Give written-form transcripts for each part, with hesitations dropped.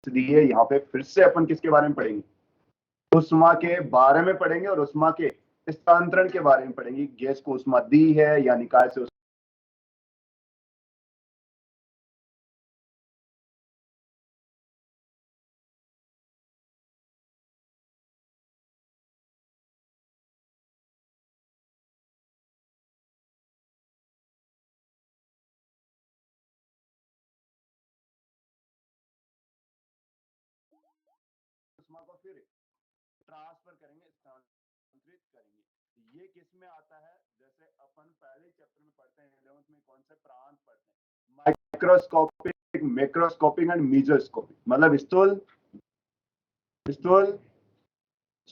इसलिए यहाँ पे फिर से अपन किसके बारे में पढ़ेंगे, उष्मा के बारे में पढ़ेंगे और उष्मा के स्थानांतरण के बारे में पढ़ेंगे। गैस को उष्मा दी है या निकाय से उष्मा को फिर ट्रांसफर करेंगे, स्थानांतरित करेंगे। ये किस में आता है, जैसे अपन पहले चैप्टर में पढ़ते हैं 11th में, कौन से प्रांत पढ़ते हैं, माइक्रोस्कोपिक, मैक्रोस्कोपिक एंड मीजोस्कोपिक। मतलब स्थूल,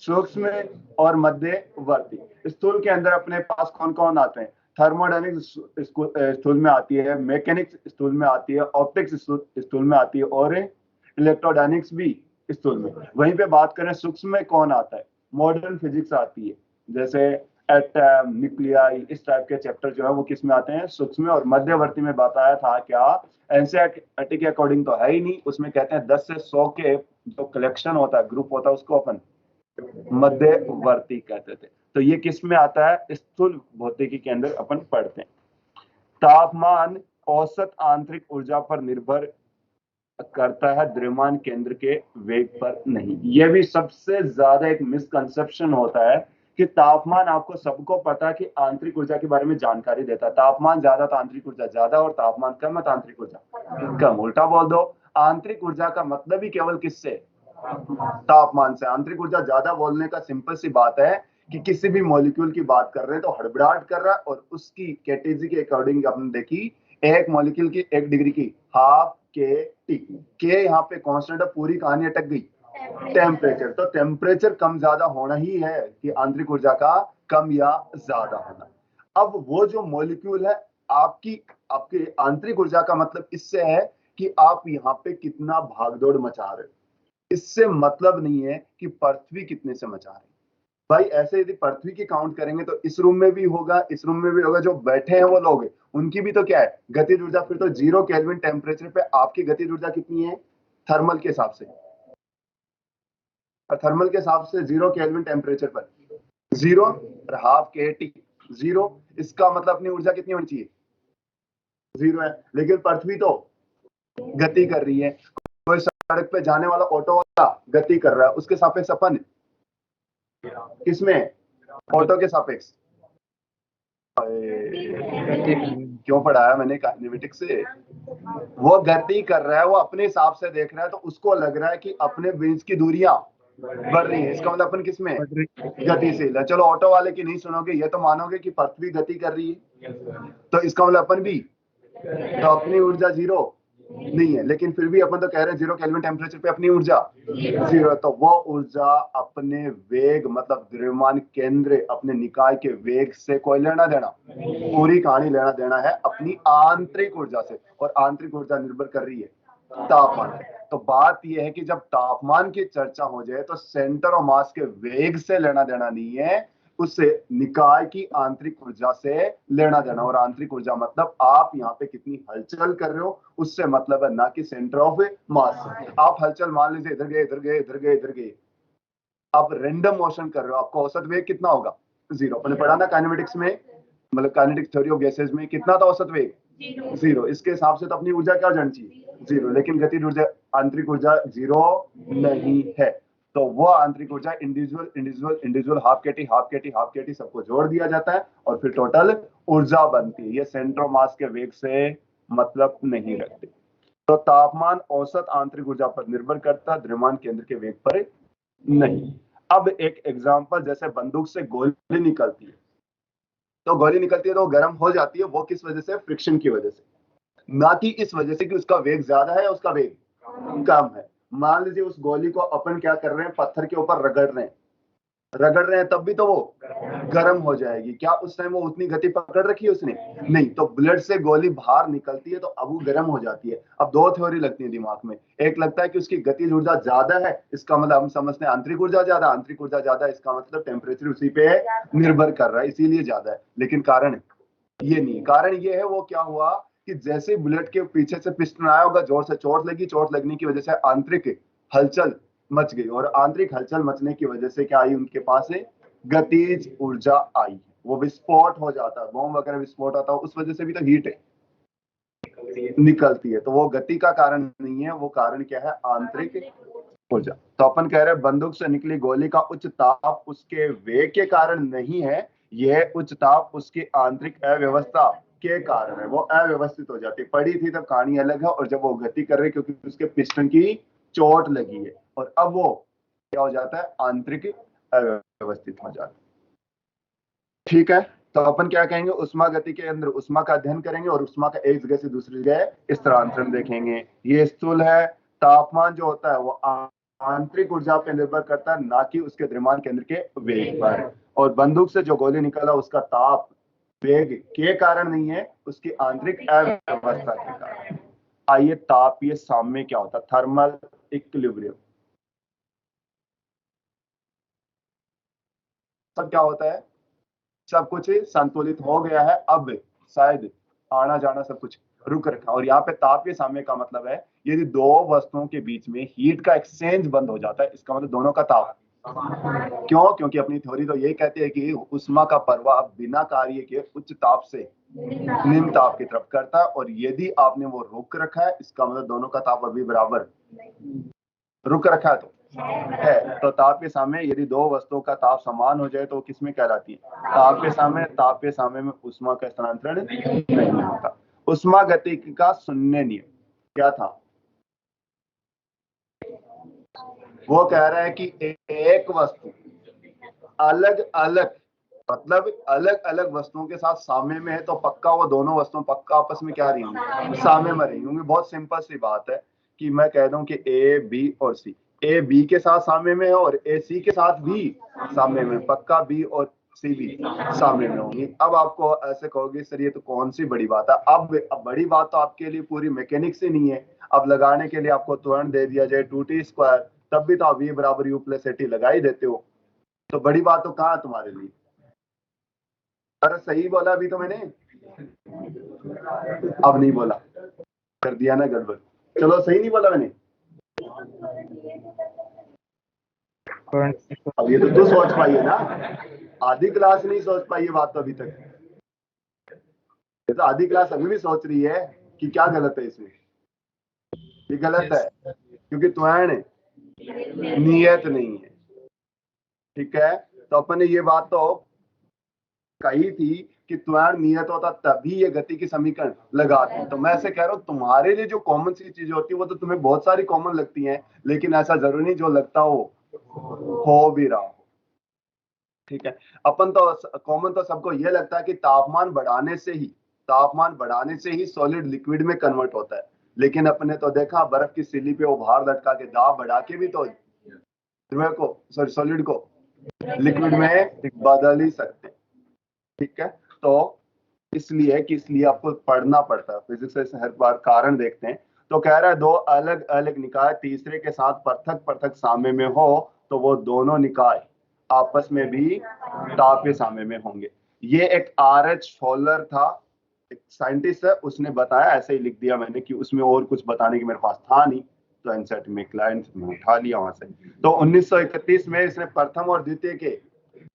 सूक्ष्म और मध्यवर्ती। स्थूल के अंदर अपने पास कौन कौन आते हैं, थर्मोडायनिक्स स्थूल में आती है, मैकेनिक्स स्थूल में आती है, ऑप्टिक्स स्थूल में आती है और इलेक्ट्रोडायनिक्स भी स्थूल में। वहीं पे बात करें सूक्ष्म में कौन आता है, मॉडर्न फिजिक्स आती है, जैसे एटम, न्यूक्लियाई, इस टाइप के चैप्टर जो है वो किस में आते हैं, सूक्ष्म में। और मध्यवर्ती में बताया था क्या, एनसीईआरटी के अकॉर्डिंग तो है ही नहीं, उसमें कहते हैं 10 से 100 के जो कलेक्शन होता है, ग्रुप होता है, उसको अपन मध्यवर्ती कहते थे। तो ये किस में आता है, स्थूल भौतिकी के अंदर अपन पढ़ते हैं। तापमान औसत आंतरिक ऊर्जा पर निर्भर करता है, द्रव्यमान केंद्र के वेग पर नहीं। यह भी सबसे ज्यादा एक मिसकंसेप्शन होता है कि तापमान, आपको सबको पता है कि आंतरिक ऊर्जा के बारे में जानकारी देता है, तापमान ज्यादा तो आंतरिक ऊर्जा ज्यादा और तापमान कम है तो आंतरिक ऊर्जा कम। उल्टा बोल दो, आंतरिक ऊर्जा का मतलब ही केवल किससे, तापमान से। आंतरिक ऊर्जा ज्यादा बोलने का सिंपल सी बात है कि किसी भी मॉलिक्यूल की बात कर रहे हैं तो हड़बड़ाहट कर रहा है, और उसकी कैटेगरी के अकॉर्डिंग आपने देखी, एक मॉलिक्यूल की 1 डिग्री की हाफ के टी, के यहाँ पे कांस्टेंट है, पूरी कहानी अटक गई। टेम्परेचर, तो टेम्परेचर कम ज्यादा होना ही है कि आंतरिक ऊर्जा का कम या ज्यादा होना। अब वो जो मॉलिक्यूल है, आपकी आपके आंतरिक ऊर्जा का मतलब इससे है कि आप यहाँ पे कितना भागदौड़ मचा रहे हो, इससे मतलब नहीं है कि पृथ्वी कितने से मचा रही। भाई ऐसे यदि पृथ्वी की काउंट करेंगे तो इस रूम में भी होगा, इस रूम में भी होगा, जो बैठे हैं वो लोग, उनकी भी तो क्या है, गतिज ऊर्जा। फिर तो 0 केल्विन टेम्परेचर पे आपकी गतिज ऊर्जा कितनी है, थर्मल के हिसाब से, थर्मल के हिसाब से 0 केल्विन टेम्परेचर पर 0 और हाफ के टी 0, इसका मतलब अपनी ऊर्जा कितनी होनी चाहिए, 0 है। लेकिन पृथ्वी तो गति कर रही है, कोई सड़क पे जाने वाला ऑटो वाला गति कर रहा है, उसके सापेक्ष अपन किसमें, ऑटो के सापेक्ष। क्यों पढ़ाया मैंने काइनेमेटिक्स से, वो गति कर रहा है, वो अपने हिसाब से देख रहा है, तो उसको लग रहा है कि अपने बीच की दूरियां बढ़ रही है, इसका मतलब अपन किसमें, गतिशील है। चलो ऑटो वाले की नहीं सुनोगे, ये तो मानोगे कि पृथ्वी गति कर रही है, तो इसका मतलब अपन भी, तो अपनी ऊर्जा 0 नहीं है, लेकिन फिर भी अपन तो कह रहे हैं 0 केल्विन टेम्परेचर पे अपनी ऊर्जा 0 है। तो वो ऊर्जा अपने वेग, मतलब द्रव्यमान केंद्र, अपने निकाय के वेग से कोई लेना देना, पूरी कहानी लेना देना है अपनी आंतरिक ऊर्जा से, और आंतरिक ऊर्जा निर्भर कर रही है तापमान पे। तो बात यह है कि जब तापमान की चर्चा हो जाए तो सेंटर ऑफ मास के वेग से लेना देना नहीं है, उससे निकाय की आंतरिक ऊर्जा से लेना देना। और आंतरिक ऊर्जा मतलब आप यहाँ पे कितनी हलचल कर रहे हो, उससे मतलब है, ना कि सेंटर ऑफ मास। आप हलचल मान लीजिए इधर गए इधर गए इधर गए इधर गए, आप रेंडम मोशन कर रहे हो, आपका औसत वेग कितना होगा, 0। अपने पढ़ा ना काइनेमेटिक्स में, मतलब काइनेटिक थ्योरी ऑफ गैसेस में, कितना था औसत वेग, 0। इसके हिसाब से तो अपनी ऊर्जा क्या जानी चाहिए, 0। लेकिन गतिज ऊर्जा, आंतरिक ऊर्जा 0 नहीं है। तो वो आंतरिक ऊर्जा इंडिविजुअल इंडिविजुअल इंडिविजुअल, हाफ के टी हाफ के टी हाफ के टी, सबको जोड़ दिया जाता है और फिर टोटल ऊर्जा बनती है। ये सेंटर मास के वेग से मतलब नहीं रखते। तो तापमान औसत आंतरिक ऊर्जा पर निर्भर करता है, द्रव्यमान केंद्र के वेग पर नहीं। अब एक एग्जांपल, जैसे बंदूक से गोली निकलती है, तो गोली निकलती है तो गर्म हो जाती है, वो किस वजह से, फ्रिक्शन की वजह से, ना कि इस वजह से कि उसका वेग ज्यादा है या उसका वेग कम है। मान लीजिए उस गोली को अपन क्या कर रहे हैं, पत्थर के ऊपर रगड़ रहे हैं, तब भी तो वो गर्म हो जाएगी। क्या उस टाइम वो उतनी गति पकड़ रखी है उसने, नहीं। तो बुलेट से गोली बाहर निकलती है तो अब वो गर्म हो जाती है। अब दो थ्योरी लगती है दिमाग में, एक लगता है कि उसकी गतिज ऊर्जा ज्यादा है, इसका मतलब हम समझते हैं आंतरिक ऊर्जा ज्यादा, आंतरिक ऊर्जा ज्यादा, इसका मतलब टेम्परेचर उसी पे निर्भर कर रहा है, इसीलिए ज्यादा है। लेकिन कारण ये नहीं, कारण ये है, वो क्या हुआ कि जैसे बुलेट के पीछे से पिस्टन आया होगा, जोर से चोट लगी, चोट लगने की वजह से आंतरिक हलचल मच गई, और आंतरिक हलचल मचने की वजह से क्या आई, उनके पास है गतिज ऊर्जा आई, वो विस्फोट हो जाता है, बॉम्ब वगैरह विस्फोट आता है, उस वजह से भी तो हीट है निकलती है, तो वो गति का कारण नहीं है, वो कारण क्या है, आंतरिक ऊर्जा। तो अपन कह रहे हैं बंदूक से निकली गोली का उच्च ताप उसके वेग के कारण नहीं है, यह उच्च ताप उसकी आंतरिक अव्यवस्था के कारण है, वो अव्यवस्थित हो जाती है। पड़ी थी तब कहानी अलग है, और जब वो गति कर रही क्योंकि उसके पिस्टन की चोट लगी है, और अब वो क्या हो जाता है, आंतरिक अव्यवस्थित हो जाता है। ठीक है, तो अपन क्या कहेंगे, उष्मा गति के अंदर उष्मा का अध्ययन करेंगे और उष्मा का एक जगह से दूसरी जगह स्थानांतरण देखेंगे। ये स्थूल है, तापमान जो होता है वो आंतरिक ऊर्जा पर निर्भर करता है, ना कि उसके द्रव्यमान केंद्र के वेग पर। और बंदूक से जो गोली निकला उसका ताप वेग के कारण नहीं है, उसकी आंतरिक अव्यवस्था के कारण। आइए तापीय साम्य क्या होता है, थर्मल इक्विलिब्रियम। सब क्या होता है, सब कुछ संतुलित हो गया है, अब शायद आना जाना सब कुछ रुक रखा। और यहाँ पे तापीय साम्य का मतलब है यदि दो वस्तुओं के बीच में हीट का एक्सचेंज बंद हो जाता है, इसका मतलब दोनों का ताप। क्यों, क्योंकि अपनी थ्योरी तो यही कहती है कि उष्मा का प्रवाह बिना कार्य के उच्च ताप से निम्न ताप की तरफ करता है, और यदि आपने वो रोक रखा है, इसका मतलब दोनों का ताप अभी बराबर रुक रखा है, तो तापीय साम्य यदि दो वस्तुओं का ताप समान हो जाए तो किस में कहलाती है, तापीय साम्य। तापीय साम्य में उष्मा का स्थानांतरण नहीं होता। उष्मा गतिकी का शून्य नियम क्या था, वो कह रहा है कि एक वस्तु अलग अलग, मतलब अलग अलग वस्तुओं के साथ साम्य में है तो पक्का वो दोनों वस्तुएं पक्का आपस में क्या रही होंगी, साम्य में रही होंगी। बहुत सिंपल सी बात है कि मैं कह दूं कि ए बी और सी, ए बी के साथ साम्य में है और ए सी के साथ भी साम्य में, पक्का बी और सी भी साम्य में होंगी। अब आपको ऐसे कहोगे सर ये तो कौन सी बड़ी बात है, अब बड़ी बात तो आपके लिए पूरी मैकेनिक्स ही नहीं है। अब लगाने के लिए आपको त्वरण दे दिया जाए 2t², तब भी तो आप v बराबर u प्लस at लगा ही देते हो, तो बड़ी बात तो कहाँ है तुम्हारे लिए। अरे सही बोला अभी तो मैंने, अब नहीं बोला, कर दिया ना गड़बड़। चलो सही नहीं बोला मैंने, अब ये तो तू सोच पाई है ना, आधी क्लास नहीं सोच पाई ये बात तो अभी तक, ये तो आधी क्लास अभी भी सोच रही है कि क्या गलत है इसमें। ये गलत है क्योंकि त्वरण नियत नहीं है, ठीक है। तो अपन ने ये बात तो कही थी कि त्वरण नियत होता तभी ये गति की समीकरण लगाते हैं। तो मैं ऐसे कह रहा हूँ तुम्हारे लिए जो कॉमन सी चीजें होती है वो तो तुम्हें बहुत सारी कॉमन लगती हैं, लेकिन ऐसा जरूरी नहीं जो लगता हो भी रहा हो, ठीक है। अपन तो कॉमन तो सबको ये लगता है कि तापमान बढ़ाने से ही सॉलिड लिक्विड में कन्वर्ट होता है, लेकिन अपने तो देखा बर्फ की सिल्ली पे उभार लटका के दाब बढ़ा के भी तो द्रव को सॉलिड को लिक्विड में बदल ही सकते हैं, ठीक है। तो इसलिए आपको पढ़ना पड़ता है फिजिक्स से हर बार कारण देखते हैं। तो कह रहा है दो अलग अलग निकाय तीसरे के साथ पृथक पृथक साम्य में हो तो वो दोनों निकाय आपस में भी तापीय साम्य में होंगे। ये एक R.H. फॉलर था, एक साइंटिस्ट है, उसने बताया, ऐसे ही लिख दिया मैंने कि उसमें और कुछ बताने की मेरे पास था नहीं, तो एनसेट में क्लाइंट में उठा लिया वहां से। तो 1931 में इसने प्रथम और द्वितीय के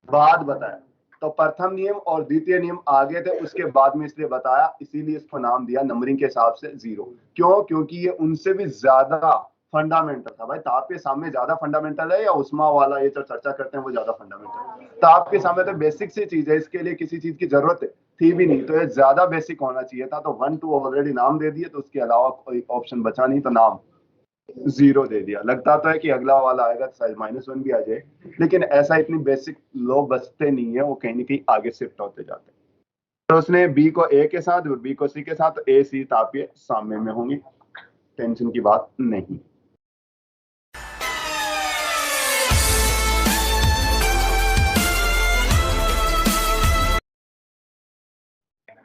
बाद बताया, तो प्रथम नियम और द्वितीय नियम आगे थे, उसके बाद में इसलिए बताया, इसीलिए इसको नाम दिया नंबरिंग के हिसाब से 0। क्यों, क्योंकि ये उनसे भी ज्यादा फंडामेंटल था। भाई तापीय साम्य ज्यादा फंडामेंटल है या उष्मा वाला ये जो चर्चा करते हैं वो ज्यादा फंडामेंटल। तापीय साम्य तो बेसिक सी चीज है, इसके लिए किसी चीज की जरूरत थी भी नहीं, तो ये ज्यादा बेसिक होना चाहिए था। तो 1 2 ऑलरेडी नाम दे दिए, तो उसके अलावा कोई ऑप्शन बचा नहीं, तो नाम 0 दे दिया। लगता तो है कि अगला वाला आएगा तो शायद -1 भी आ जाए, लेकिन ऐसा इतनी बेसिक लो बचते नहीं है, वो कहीं ना कहीं आगे शिफ्ट होते जाते हैं। तो उसने बी को ए के साथ और बी को सी के साथ, ए सी तापीय साम्य में होंगी, टेंशन की बात नहीं।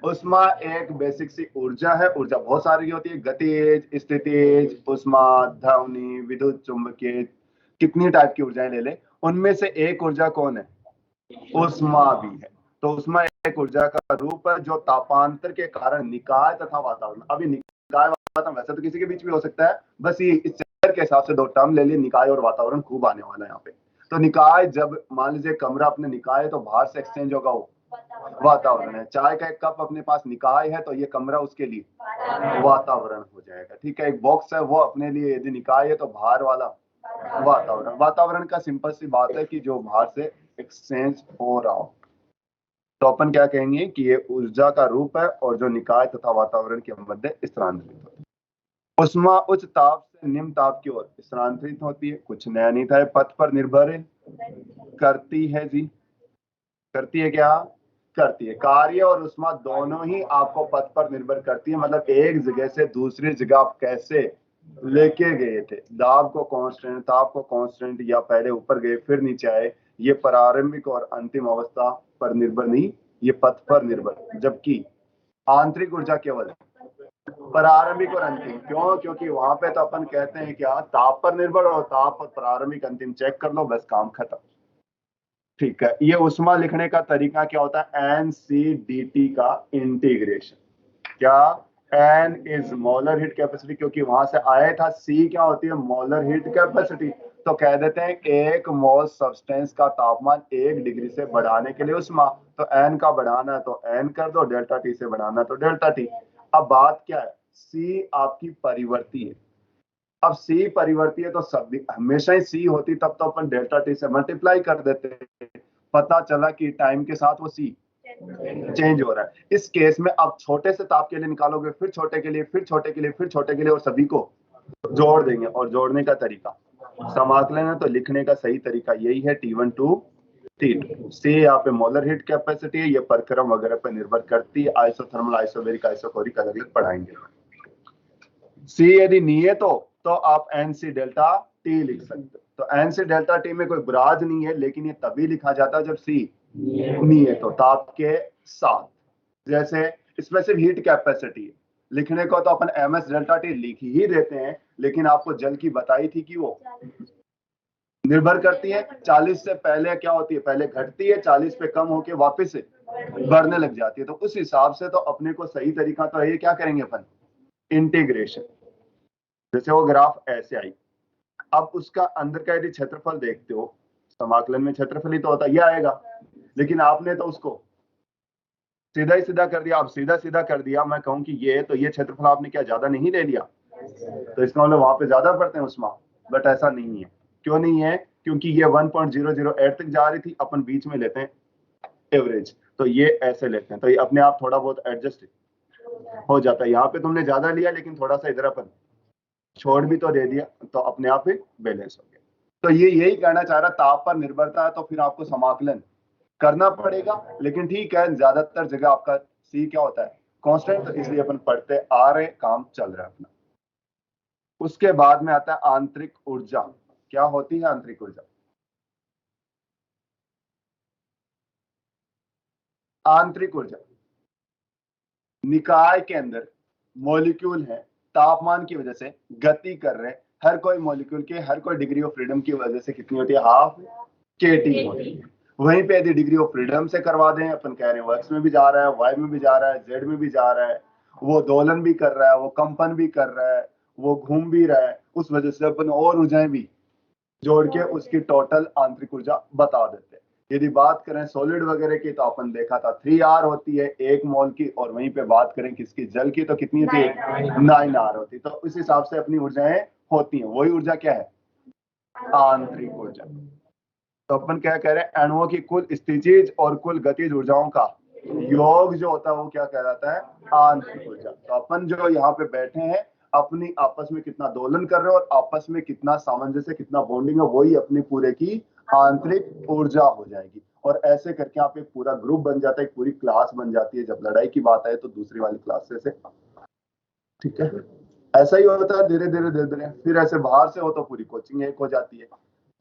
उष्मा एक बेसिक सी ऊर्जा है, ऊर्जा बहुत सारी होती है, गतिज, स्थितिज, उष्मा, ध्वनि, विद्युत चुंबकीय, कितनी टाइप की ऊर्जाएं ले ले, उनमें से एक ऊर्जा कौन है, उष्मा भी है। तो उष्मा एक ऊर्जा का रूप है जो तापांतर के कारण निकाय तथा वातावरण, अभी निकाय वातावरण वैसे तो किसी के बीच भी हो सकता है, बस ये इस चैप्टर के हिसाब से दो टर्म ले लिए, निकाय और वातावरण खूब आने वाला है यहाँ पे। तो निकाय, जब मान लीजिए कमरा अपने निकाय है तो बाहर से एक्सचेंज होगा वो वातावरण है। चाय का एक कप अपने पास निकाय है तो ये कमरा उसके लिए वातावरण हो जाएगा। ठीक है, एक बॉक्स है वो अपने लिए यदि निकाय है तो बाहर वाला वातावरण। वातावरण का सिंपल सी बात है कि जो बाहर से एक्सचेंज हो रहा हो। तो अपन क्या कहेंगे कि ये ऊर्जा का रूप है और जो निकाय तथा वातावरण के मध्य स्थानांतरित होती है। उष्मा उच्च ताप से निम्न ताप की ओर स्थानांतरित होती है। कुछ नया नहीं था, पथ पर निर्भर करती है जी, करती है क्या? करती है। कार्य और उष्मा दोनों ही आपको पथ पर निर्भर करती है, मतलब एक जगह से दूसरी जगह आप कैसे लेके गए थे, दाब को कांस्टेंट, ताप को कांस्टेंट, या पहले ऊपर गए फिर नीचे आए, ये प्रारंभिक और अंतिम अवस्था पर निर्भर नहीं, ये पथ पर निर्भर। जबकि आंतरिक ऊर्जा केवल प्रारंभिक और अंतिम। क्यों? क्योंकि वहां पे तो अपन कहते हैं क्या, ताप पर निर्भर, और ताप और प्रारंभिक अंतिम चेक कर लो, बस काम खत्म। ठीक है, ये उष्मा लिखने का तरीका क्या होता है? NCDT का इंटीग्रेशन। क्या? N is molar heat capacity, क्योंकि वहां से आया था। C क्या होती है? Molar heat capacity. तो कह देते हैं एक मोल सब्सटेंस का तापमान 1 डिग्री से बढ़ाने के लिए उष्मा, तो N का बढ़ाना है तो N कर दो, डेल्टा T से बढ़ाना है तो डेल्टा T। अब बात क्या है? C आपकी परिवर्ती है। अब C परिवर्ती है तो सब हमेशा ही C होती, तब तो अपन डेल्टा T से मल्टीप्लाई कर देते। पता चला कि टाइम के साथ वो C चेंज हो रहा है। इस केस में अब छोटे से ताप के लिए निकालोगे, फिर छोटे के लिए, फिर छोटे के लिए, फिर छोटे के लिए, और सभी को जोड़ देंगे। और जोड़ने का तरीका समाकलन है, तो लिखने का सही तरीका यही है, T1 टू T2। से यहाँ पे मोलर हीट कैपेसिटी है, ये परक्रम वगैरह पर निर्भर करती है। आइसोथर्मल, आइसोबैरिक, आइसोकोरिक अलग अलग पढ़ाएंगे। C यदि नहीं है तो आप NC डेल्टा T लिख सकते हो। तो NC डेल्टा T में कोई बुराज नहीं है, लेकिन ये तभी लिखा जाता है जब C नहीं है तो ताप के साथ। जैसे स्पेसिफिक हीट कैपेसिटी लिखने को तो अपन MS डेल्टा T लिख ही देते हैं, लेकिन आपको जल की बताई थी कि वो निर्भर करती है। 40 से पहले क्या होती है? पहले घटती है, 40 पे कम होके वापस से बढ़ने लग जाती है। तो उस हिसाब से तो अपने को सही तरीका तो ये क्या करेंगे अपन? इंटीग्रेशन। जैसे वो ग्राफ ऐसे आई, अब उसका अंदर का यदि क्षेत्रफल देखते हो, समाकलन में क्षेत्रफल ही तो होता है, ये आएगा। लेकिन आपने तो उसको सीधा ही सीधा कर दिया। अब सीधा सीधा कर दिया, मैं कहूं कि ये तो ये क्षेत्रफल आपने क्या ज्यादा नहीं ले लिया? तो इसका मतलब वहां पे ज्यादा पड़ते हैं उष्मा, बट ऐसा नहीं है। क्यों नहीं है? क्योंकि ये 1.008 तक जा रही थी, अपन बीच में लेते हैं एवरेज, तो ये ऐसे लेते हैं, तो ये अपने आप थोड़ा बहुत एडजस्ट हो जाता है। यहाँ पे तुमने ज्यादा लिया, लेकिन थोड़ा सा इधर अपन छोड़ भी तो दे दिया, तो अपने आप ही बैलेंस हो गया। तो ये यही कहना चाह रहा, ताप पर निर्भरता है तो फिर आपको समाकलन करना पड़ेगा। लेकिन ठीक है, ज्यादातर जगह आपका C क्या होता है? कांस्टेंट, तो इसलिए अपन पढ़ते आ रहे, काम चल रहा है अपना। उसके बाद में आता है आंतरिक ऊर्जा। क्या होती है आंतरिक ऊर्जा? आंतरिक ऊर्जा निकाय के अंदर मॉलिक्यूल है, तापमान की वजह से गति कर रहे हैं। हर कोई मॉलिक्यूल के हर कोई डिग्री ऑफ फ्रीडम की वजह से कितनी होती है? हाफ KT होती है। वहीं पे यदि डिग्री ऑफ फ्रीडम से करवा दें, अपन कह रहे हैं वो X में भी जा रहा है, Y में भी जा रहा है, Z में भी जा रहा है, वो दोलन भी कर रहा है, वो कंपन भी कर रहा है, वो घूम भी रहा है, उस वजह से अपन और ऊर्जाएं भी जोड़ के उसकी टोटल आंतरिक ऊर्जा बता देते हैं। यदि बात करें सॉलिड वगैरह की, तो अपन देखा था 3R होती है 1 मोल की, और वहीं पे बात करें किसकी? जल की, तो कितनी होती है? 9R होती है। तो उस हिसाब से अपनी ऊर्जाएं होती हैं। वही ऊर्जा क्या है? आंतरिक ऊर्जा। तो अपन क्या कह रहे हैं? अणुओं की कुल स्थितिज और कुल गतिज ऊर्जाओं का योग जो होता है वो क्या कहलाता है? आंतरिक ऊर्जा। तो अपन जो यहाँ पे बैठे हैं, अपनी आपस में कितना दोलन कर रहे हो और आपस में कितना सामंजस्य, कितना बॉन्डिंग है, वही अपनी पूरे की आंतरिक ऊर्जा हो जाएगी। और ऐसे करके आप एक पूरा ग्रुप बन जाता है, एक पूरी क्लास बन जाती है। जब लड़ाई की बात आए तो दूसरी वाली क्लास से। ठीक है, ऐसा ही होता है धीरे धीरे धीरे धीरे। फिर ऐसे बाहर से हो तो पूरी कोचिंग एक हो जाती है।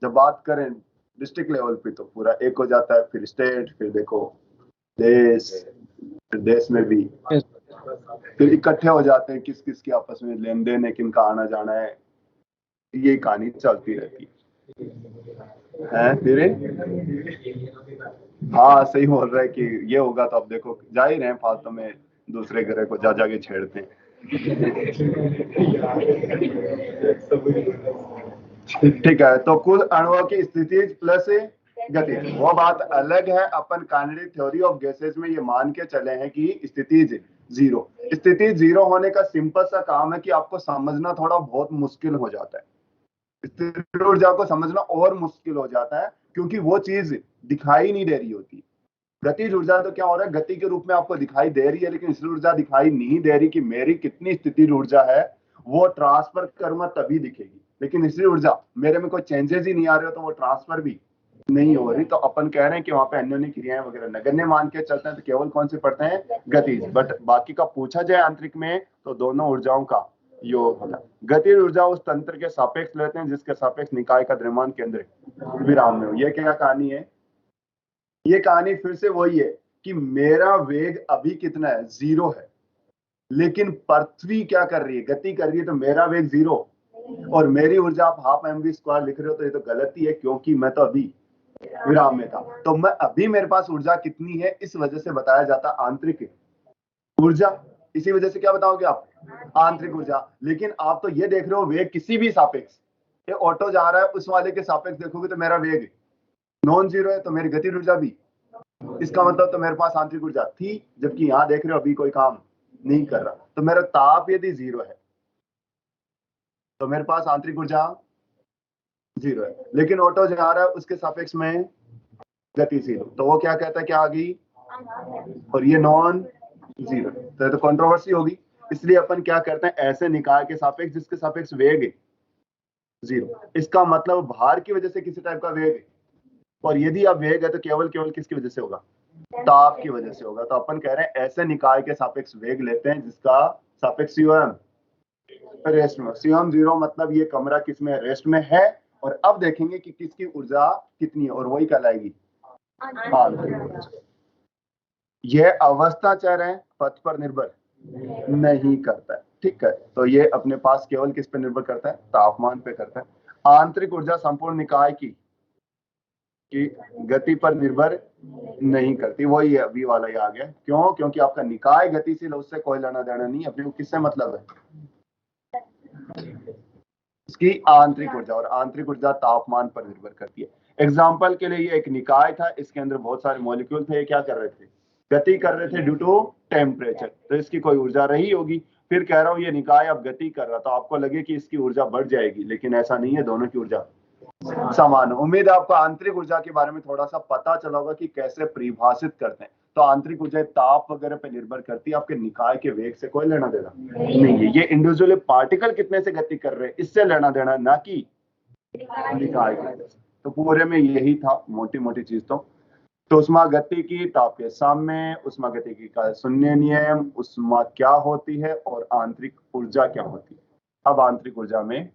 जब बात करें डिस्ट्रिक्ट लेवल पे तो पूरा एक हो जाता है, फिर स्टेट, फिर देखो देश, फिर देश में भी फिर इकट्ठे हो जाते हैं, किस किस की आपस में लेन देन है, किनका आना जाना है, ये कहानी चलती रहती है। फिर हाँ सही बोल रहा है कि ये होगा, तो अब देखो जा ही रहे हैं फालतू में, दूसरे ग्रह को जा जाके छेड़ते हैं। ठीक है, तो कुल अणुओं की स्थिति प्लस गति, वो बात अलग है। अपन काइनेटिक थ्योरी ऑफ गैसेस में ये मान के चले हैं कि स्थिति जीरो। स्थिति जीरो होने का सिंपल सा काम है कि आपको समझना थोड़ा बहुत मुश्किल हो जाता है, स्थिर ऊर्जा को समझना और मुश्किल हो जाता है, क्योंकि वो चीज दिखाई नहीं दे रही होती। गतिज ऊर्जा तो क्या हो रहा है, गति के रूप में आपको दिखाई दे रही है, लेकिन स्थिर ऊर्जा दिखाई नहीं दे रही कि मेरी कितनी स्थिति ऊर्जा है, वो ट्रांसफर करूंगा तभी दिखेगी। लेकिन स्थिर ऊर्जा मेरे में कोई चेंजेस ही नहीं आ रहे हो तो वो ट्रांसफर भी नहीं हो रही। तो अपन कह रहे हैं कि वहां पे अन्योन्य क्रियाएं वगैरह नगण्य मान के चलते हैं, तो केवल कौन से पढ़ते हैं, गतिज। बट बाकी का पूछा जाए आंतरिक में तो दोनों ऊर्जाओं का योग होता है। गतिज ऊर्जा उस तंत्र के सापेक्ष लेते हैं जिसके सापेक्ष निकाय का द्रव्यमान केंद्र विराम में हो। ये क्या कहानी है, ये कहानी फिर से वही है कि मेरा वेग अभी कितना है, जीरो है, लेकिन पृथ्वी क्या कर रही है, गति कर रही है, तो मेरा वेग जीरो और मेरी ऊर्जा आप हाफ mv स्क्वायर लिख रहे हो, तो ये तो गलती है, क्योंकि मैं तो अभी विराम में था। तो मैं अभी मेरे पास ऊर्जा कितनी है, इस वजह से बताया जाता आंतरिक ऊर्जा। इसी वजह से क्या बताओगे आप, आंतरिक ऊर्जा। लेकिन आप तो ये देख रहे हो वेग किसी भी सापेक्ष, ये ऑटो जा रहा है उस वाले के सापेक्ष देखोगे तो मेरा वेग नॉन जीरो है, तो मेरी गति ऊर्जा भी, इसका मतलब तो मेरे पास आंतरिक ऊर्जा थी, जबकि यहां देख रहे हो अभी कोई काम नहीं कर रहा। तो मेरा ताप यदि जीरो है तो मेरे पास आंतरिक ऊर्जा जीरो है, लेकिन ऑटो जा रहा है उसके सापेक्ष में गति जीरो, तो वो क्या कहता है, क्या आ गई, और ये नॉन जीरो, तो कंट्रोवर्सी होगी। इसलिए अपन क्या करते हैं, ऐसे निकाय के सापेक्ष जिसके सापेक्ष वेग जीरो, इसका मतलब भार की वजह से किसी टाइप का वेग, और यदि अब वेग है तो केवल केवल किसकी वजह से होगा, ताप की वजह से होगा। तो अपन कह रहे हैं ऐसे निकाय के सापेक्ष वेग लेते हैं जिसका सापेक्ष सीओएम रेस्ट में। सीओएम जीरो मतलब ये कमरा किसमें, रेस्ट में है। और अब देखेंगे कि किसकी ऊर्जा कितनी है, और वही कहलाएगी आंतरिक ऊर्जा। यह अवस्था चर है, पथ पर निर्भर नहीं करता है। ठीक है, तो ये अपने पास केवल किस पे निर्भर करता है, तापमान पे करता है। आंतरिक ऊर्जा संपूर्ण निकाय की गति पर निर्भर नहीं करती, वही है अभी वाला ही आ गया। क्यों, क्योंकि आपका निकाय गतिशील, उससे कोई लेना देना नहीं, अपने को किससे मतलब है, इसकी आंतरिक ऊर्जा, और आंतरिक ऊर्जा तापमान पर निर्भर करती है। एग्जाम्पल के लिए ये एक निकाय था, इसके अंदर बहुत सारे मॉलिक्यूल थे, ये क्या कर रहे थे, गति कर रहे थे ड्यू टू टेम्परेचर, तो इसकी कोई ऊर्जा रही होगी। फिर कह रहा हूं ये निकाय अब गति कर रहा, तो आपको लगे कि इसकी ऊर्जा बढ़ जाएगी, लेकिन ऐसा नहीं है, दोनों की ऊर्जा समान। उम्मीद है आपको आंतरिक ऊर्जा के बारे में थोड़ा सा पता चला होगा कि कैसे परिभाषित करते हैं। तो आंतरिक ऊर्जा ताप वगैरह पे निर्भर करती है, आपके निकाय के वेग से कोई लेना देना नहीं है। ये इंडिविजुअली पार्टिकल कितने से गति कर रहे हैं, इससे लेना देना, ना कि निकाय के वजह से। तो पूरे में यही था मोटी मोटी चीज। तो उष्मा गति की ताप के सामने उष्मा गति की का शून्य नियम, उष्मा क्या होती है और आंतरिक ऊर्जा क्या होती है। अब आंतरिक ऊर्जा में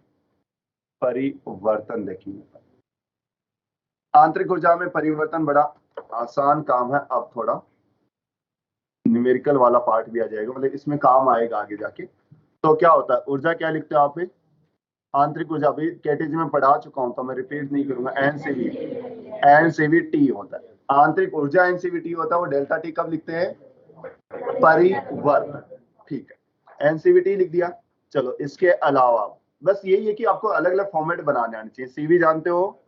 परिवर्तन देखेंगे। आंतरिक ऊर्जा में परिवर्तन बड़ा आसान काम है। अब थोड़ा न्यूमेरिकल वाला पार्ट भी आ जाएगा, मतलब इसमें काम आएगा आगे जाके। तो क्या होता है, ऊर्जा क्या लिखते हो आप, आंतरिक ऊर्जा भी कैटेगरी में पढ़ा चुका हूं, तो मैं रिपीट नहीं करूंगा। एनसीवीटी होता है आंतरिक ऊर्जा, एनसीवीटी होता है। वो डेल्टा टी कब लिखते हैं, परिवर्तन। ठीक है, एनसीवीटी लिख दिया। चलो, इसके अलावा बस यही है कि आपको अलग अलग फॉर्मेट बनाने आने चाहिए। सीवी जानते हो,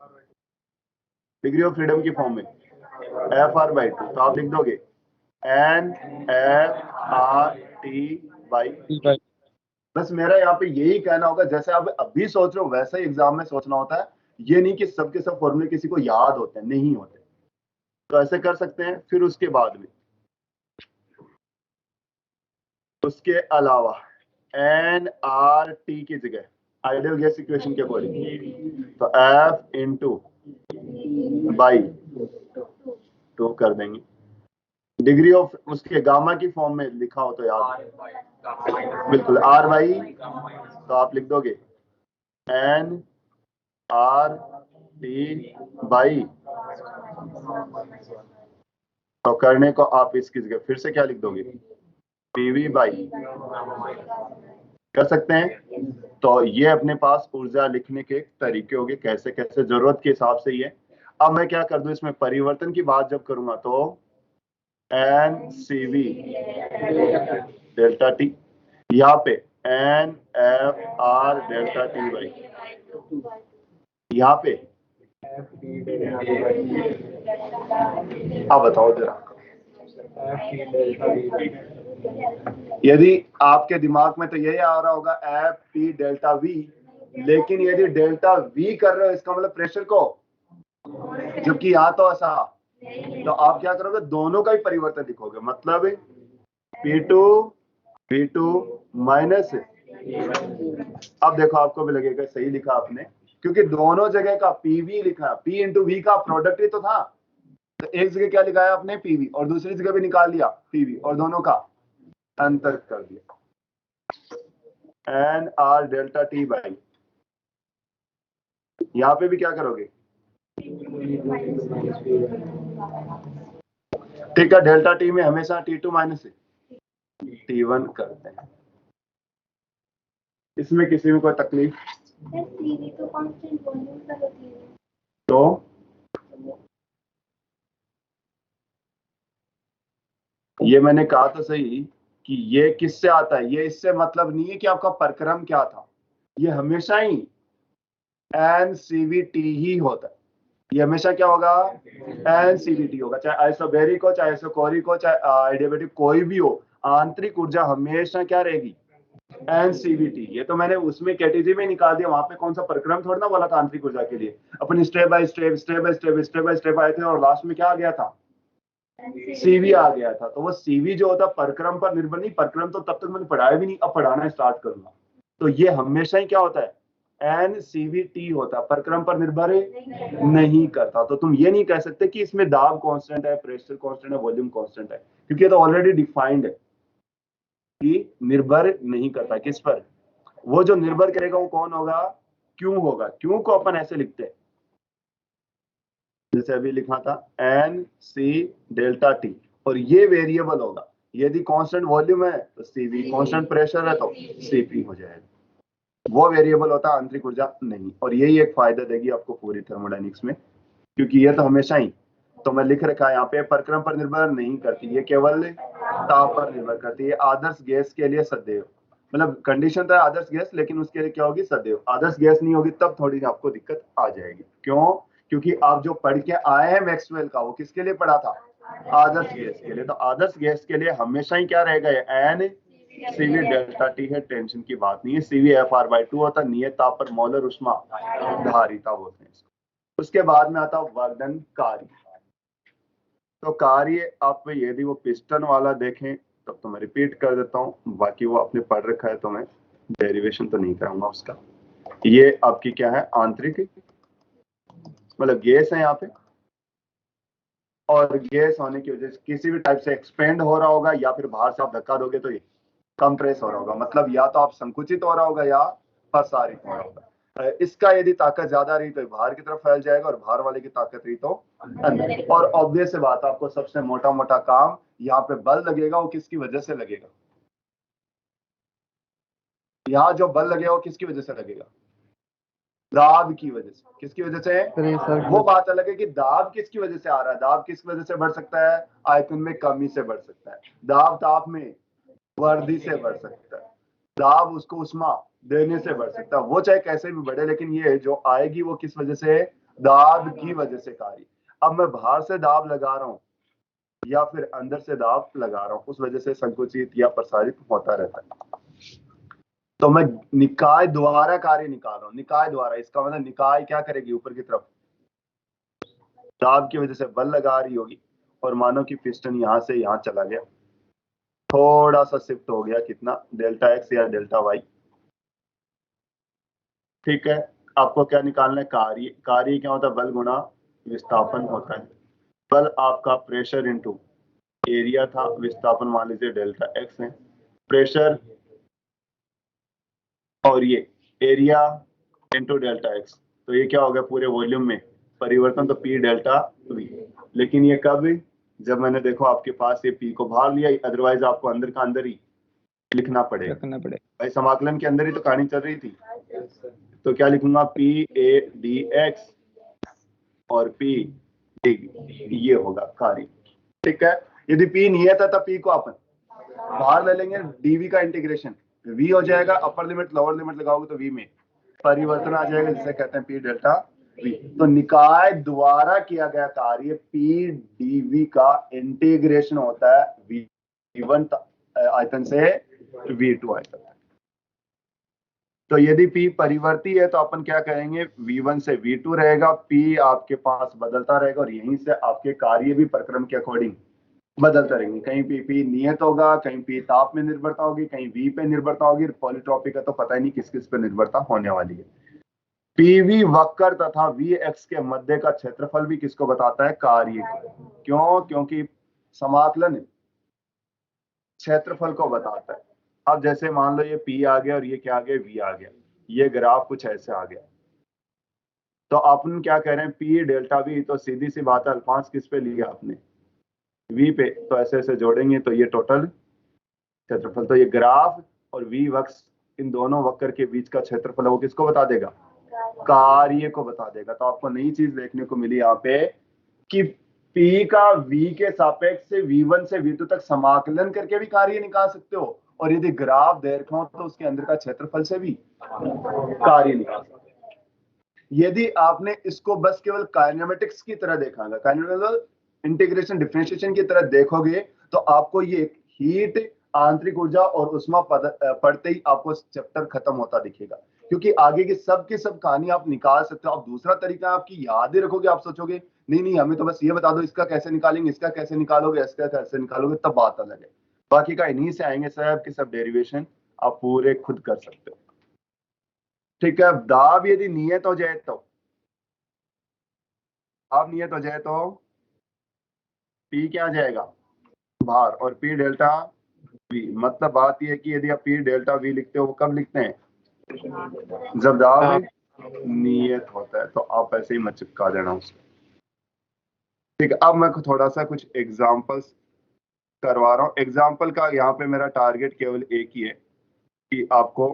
डिग्री ऑफ फ्रीडम की फॉर्म में FR/2, तो आप लिख दोगे NFRT/। बस मेरा यहाँ पे यही कहना होगा, जैसे आप अभी सोच रहे हो वैसे ही एग्जाम में सोचना होता है। ये नहीं कि सबके सब फॉर्मूले किसी को याद होते हैं, नहीं होते। तो ऐसे कर सकते हैं। फिर उसके बाद में उसके अलावा NRT की जगह आइडियल गैस इक्वेशन के अकॉर्डिंग तो F/2 कर देंगे। डिग्री ऑफ उसके गामा की फॉर्म में लिखा हो तो याद, बिल्कुल R/, तो आप लिख दोगे NRT/। तो करने को आप इसकी जगह फिर से क्या लिख दोगे, PV/। कर सकते हैं। तो ये अपने पास ऊर्जा लिखने के तरीके होंगे, कैसे कैसे जरूरत के हिसाब से ये। अब मैं क्या कर दूं, इसमें परिवर्तन की बात जब करूंगा तो N C V delta T, यहाँ पे N F R delta T by, यहाँ पे आप बताओ जरा, यदि आपके दिमाग में तो यही आ रहा होगा एफ पी डेल्टा वी, लेकिन यदि डेल्टा वी कर रहे हो इसका मतलब प्रेशर को, जबकि यहाँ तो ऐसा, तो आप क्या करोगे, दोनों का ही परिवर्तन लिखोगे, मतलब P2 V2 माइनस, अब देखो आपको भी लगेगा सही लिखा आपने, क्योंकि दोनों जगह का PV लिखा, P इंटू वी का प्रोडक्ट ही तो था, तो एक जगह क्या लिखा है आपने PV और दूसरी जगह भी निकाल लिया PV और दोनों का अंतर कर दिया, N R delta T by, यहाँ पे भी क्या करोगे, ठीक है, डेल्टा टी में हमेशा T2 माइनस T1 करते हैं, इसमें किसी में कोई तकलीफ तो ये मैंने कहा तो सही कि ये किससे आता है, ये इससे मतलब नहीं है कि आपका प्रक्रम क्या था, ये हमेशा ही NCVT ही होता है, ये हमेशा क्या होगा, NCVT होगा, चाहे आइसोबैरिक हो, चाहे आइसोकोरिक हो, चाहे एडियाबैटिक कोई भी हो, आंतरिक ऊर्जा हमेशा क्या रहेगी, NCVT। ये तो मैंने उसमें कैटेगरी में निकाल दिया, वहां पे कौन सा प्रक्रम थोड़ा ना बोला था आंतरिक ऊर्जा के लिए, अपनी स्टेप बाय स्टेप आए थे और लास्ट में क्या आ गया था, सीवी आ गया था। तो वो सीवी जो होता प्रक्रम पर निर्भर नहीं, प्रक्रम तो तब तक मैंने पढ़ाया भी नहीं, अब पढ़ाना स्टार्ट करूंगा, तो ये हमेशा ही क्या होता है, NCVT होता है, प्रक्रम पर निर्भर नहीं करता। तो तुम ये नहीं कह सकते कि इसमें दाब कांस्टेंट है, प्रेशर कांस्टेंट है, वॉल्यूम कांस्टेंट है, क्योंकि ये तो ऑलरेडी डिफाइंड है कि निर्भर नहीं करता किस पर, वो जो निर्भर करेगा वो कौन होगा, क्यों होगा, क्यों को अपन ऐसे लिखते हैं, जैसे अभी लिखा था एन सी डेल्टा टी, और ये वेरिएबल होगा, यदि कांस्टेंट वॉल्यूम है तो सीवी, कांस्टेंट प्रेशर है तो सीपी हो जाएगा, वो वेरिएबल होता है, आंतरिक ऊर्जा नहीं। और यही एक फायदा देगी आपको पूरी थर्मोडायनिक्स में, क्योंकि ये तो हमेशा ही, तो मैं लिख रखा है यहाँ पे, प्रक्रम पर निर्भर नहीं करती, ये केवल ताप पर निर्भर करती है, आदर्श गैस के लिए सदैव, मतलब कंडीशन तो है आदर्श गैस, लेकिन उसके लिए क्या होगी, सदैव। आदर्श गैस नहीं होगी तब थोड़ी सी आपको दिक्कत आ जाएगी, क्यों, क्योंकि आप जो पढ़ के आए हैं मैक्सवेल का, वो किसके लिए पढ़ा था, आदर्श गैस के लिए, तो आदर्श गैस के लिए हमेशा ही क्या रहेगा, एन सीवी डेल्टा टी है, टेंशन की बात नहीं है, सीवी FR/2 होता है, नियत ताप पर मौलर उष्मा धारिता बोलते हैं इसको। उसके बाद में आता है वर्धन कार्य, तो कार्य आप यदि वो पिस्टन वाला देखें तब तो मैं रिपीट कर देता हूँ, बाकी वो आपने पढ़ रखा है तो मैं डेरिवेशन तो नहीं कराऊंगा उसका। ये आपकी क्या है, आंतरिक, मतलब गैस है यहाँ पे, और गैस होने की वजह से किसी भी टाइप से एक्सपेंड हो रहा होगा, या फिर बाहर से आप धक्का दोगे तो ये कंप्रेस हो रहा होगा, मतलब या तो आप संकुचित हो रहा होगा या प्रसारित हो रहा होगा। इसका यदि ताकत ज्यादा रही तो बाहर की तरफ फैल जाएगा, और बाहर वाले की ताकत रही तो अंदर। और ऑब्वियस से बात, आपको सबसे मोटा मोटा काम, यहाँ पे बल लगेगा वो किसकी वजह से लगेगा, यहाँ जो बल लगेगा वो किसकी वजह से लगेगा, दाब की वजह से। किसकी वजह से, वो बात अलग है कि दाब किसकी वजह से आ रहा है, दाब किस वजह से बढ़ सकता है, आयतन में कमी से बढ़ सकता है, दाब ताप में वर्दी से बढ़ सकता है, दाब उसको उष्मा देने से बढ़ सकता है, वो चाहे कैसे भी बढ़े, लेकिन ये जो आएगी वो किस वजह से, दाब की वजह से कार्य। अब मैं बाहर से दाब लगा रहा हूँ या फिर अंदर से दाब लगा रहा हूँ, उस वजह से संकुचित या प्रसारित होता रहता है। तो मैं निकाय द्वारा कार्य निकाल रहा हूँ, निकाय द्वारा, इसका मतलब निकाय क्या करेगी, ऊपर की तरफ दाब की वजह से बल लगा रही होगी, और मानो कि पिस्टन यहां से यहां चला गया, थोड़ा सा शिफ्ट हो गया, कितना, डेल्टा एक्स या डेल्टा वाई, ठीक है। आपको क्या निकालना है, कार्य, कार्य क्या होता है, बल गुणा विस्थापन होता है, बल आपका प्रेशर इनटू एरिया था, विस्थापन मान लीजिए डेल्टा एक्स है, प्रेशर और ये एरिया इनटू डेल्टा एक्स, तो ये क्या हो गया, पूरे वॉल्यूम में परिवर्तन, तो पी डेल्टा वी। लेकिन ये कब, जब मैंने देखो आपके पास ये पी को बाहर लिया, अदरवाइज आपको अंदर का अंदर ही लिखना पड़ेगा, भाई समाकलन के अंदर ही तो कहानी चल रही थी, तो क्या लिखूंगा, पी ए डी एक्स और P dV, ये होगा कार्य। ठीक है, यदि P नियत है तो P को अपन बाहर ले लेंगे, dV का इंटीग्रेशन V हो जाएगा, अपर लिमिट लोअर लिमिट लगाओगे तो V में परिवर्तन आ जाएगा, जिसे कहते हैं P डेल्टा V। तो निकाय द्वारा किया गया कार्य P dV का इंटीग्रेशन होता है V1 आयतन से V2 आयतन। तो यदि P परिवर्ती है तो अपन क्या करेंगे, V1 से V2 रहेगा, P आपके पास बदलता रहेगा और यहीं से आपके कार्य भी प्रक्रम के अकॉर्डिंग बदलते रहेंगे। कहीं P नियत होगा, कहीं P ताप में निर्भरता होगी, कहीं V पे निर्भरता होगी। पॉलीट्रॉपिक है तो पता ही नहीं किस किस पे निर्भरता होने वाली है। PV वक्र तथा VX के मध्य का क्षेत्रफल भी किसको बताता है, कार्य को। क्यों, क्योंकि समाकलन क्षेत्रफल को बताता है। अब जैसे मान लो ये P आ गया और ये क्या आ गया, V आ गया, ये ग्राफ कुछ ऐसे आ गया, तो अपन क्या कह रहे हैं, P डेल्टा V, तो सीधी सी बात है अल्फांस किस पे लिया आपने, V पे, तो ऐसे ऐसे जोड़ेंगे तो ये टोटल क्षेत्रफल। तो ये ग्राफ और V वक्र, इन दोनों वक्र के बीच का क्षेत्रफल वो किसको बता देगा, कार्य को बता देगा। तो आपको नई चीज देखने को मिली यहाँ पे कि P का V के सापेक्ष से V1 से V2 तक समाकलन करके भी कार्य निकाल सकते हो, और यदि ग्राफ दे रखा हो तो उसके अंदर का क्षेत्रफल से भी कार्य निकाल सकते हो। यदि आपने इसको बस केवल काइनेमेटिक्स की तरह देखा, काइनेमेटिक्स इंटीग्रेशन डिफरेंशिएशन की तरह देखोगे तो आपको ये हीट, आंतरिक ऊर्जा और उष्मा पढ़ते ही आपको चैप्टर खत्म होता दिखेगा, क्योंकि आगे की सब कहानी आप निकाल सकते हो। आप दूसरा तरीका आपकी याद ही रखोगे, आप सोचोगे नहीं हमें तो बस ये बता दो इसका कैसे निकालेंगे, इसका कैसे निकालोगे, इसका कैसे निकालोगे, तब बात अलग है। बाकी का इन्हीं से आएंगे सब के सब डेरिवेशन आप पूरे खुद कर सकते हो। ठीक है, दाब यदि नियत हो जाए तो, अब नियत हो जाए तो P क्या आ जाएगा, भार, और P डेल्टा V। मतलब बात यह है कि यदि आप P डेल्टा V लिखते हो, वो कब लिखते हैं, जब दाब नियत होता है। तो आप ऐसे ही मत चिपका देना उसको। ठीक है, अब मैं थोड़ा सा कुछ एग्जांपल्स करवा रहा हूँ। एग्जांपल का यहाँ पे मेरा टारगेट केवल एक ही है कि आपको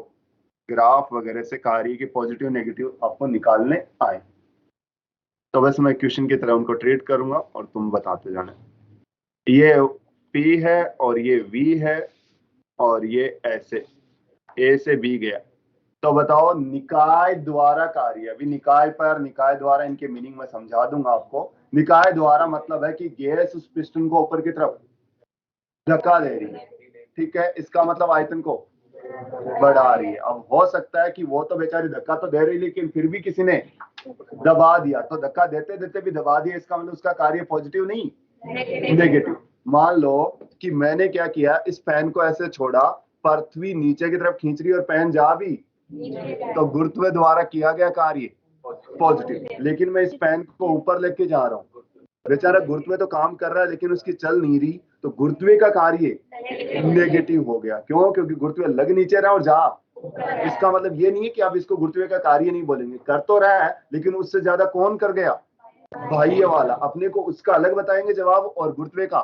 ग्राफ वगैरह से कार्य के पॉजिटिव नेगेटिव आपको निकालने आए। तो बस मैं क्वेश्चन की तरह उनको ट्रीट करूंगा और तुम बताते जाना। ये P है और ये V है और ये ऐसे A से B गया। तो बताओ निकाय द्वारा कार्य, अभी निकाय पर निकाय द्वारा इनके मीनिंग में समझा दूंगा आपको। निकाय द्वारा मतलब है कि गैस उस पिस्टन को ऊपर की तरफ धक्का दे रही है। ठीक है, इसका मतलब आयतन को बढ़ा रही है। अब हो सकता है कि वो तो बेचारी धक्का तो दे रही, लेकिन फिर भी किसी ने दबा दिया, तो धक्का देते देते भी दबा दिया, इसका मतलब उसका कार्य पॉजिटिव नहीं नेगेटिव। मान लो कि मैंने क्या किया, इस पेन को ऐसे छोड़ा, पृथ्वी नीचे की तरफ खींच रही और पेन जा भी, तो गुरुत्व द्वारा किया गया कार्य पॉजिटिव। लेकिन मैं इस पेन को ऊपर लेके जा रहा हूँ, बेचारा गुरुत्व तो काम कर रहा है लेकिन उसकी चल नहीं रही, तो गुरुत्व का कार्य नेगेटिव हो गया। क्यों, क्योंकि गुरुत्व लग नीचे रहा और जा। इसका मतलब ये नहीं है कि आप इसको गुरुत्व का कार्य नहीं बोलेंगे, कर तो रहा है, लेकिन उससे ज्यादा कौन कर गया, बाह्य वाला। अपने को उसका अलग बताएंगे जवाब और गुरुत्व का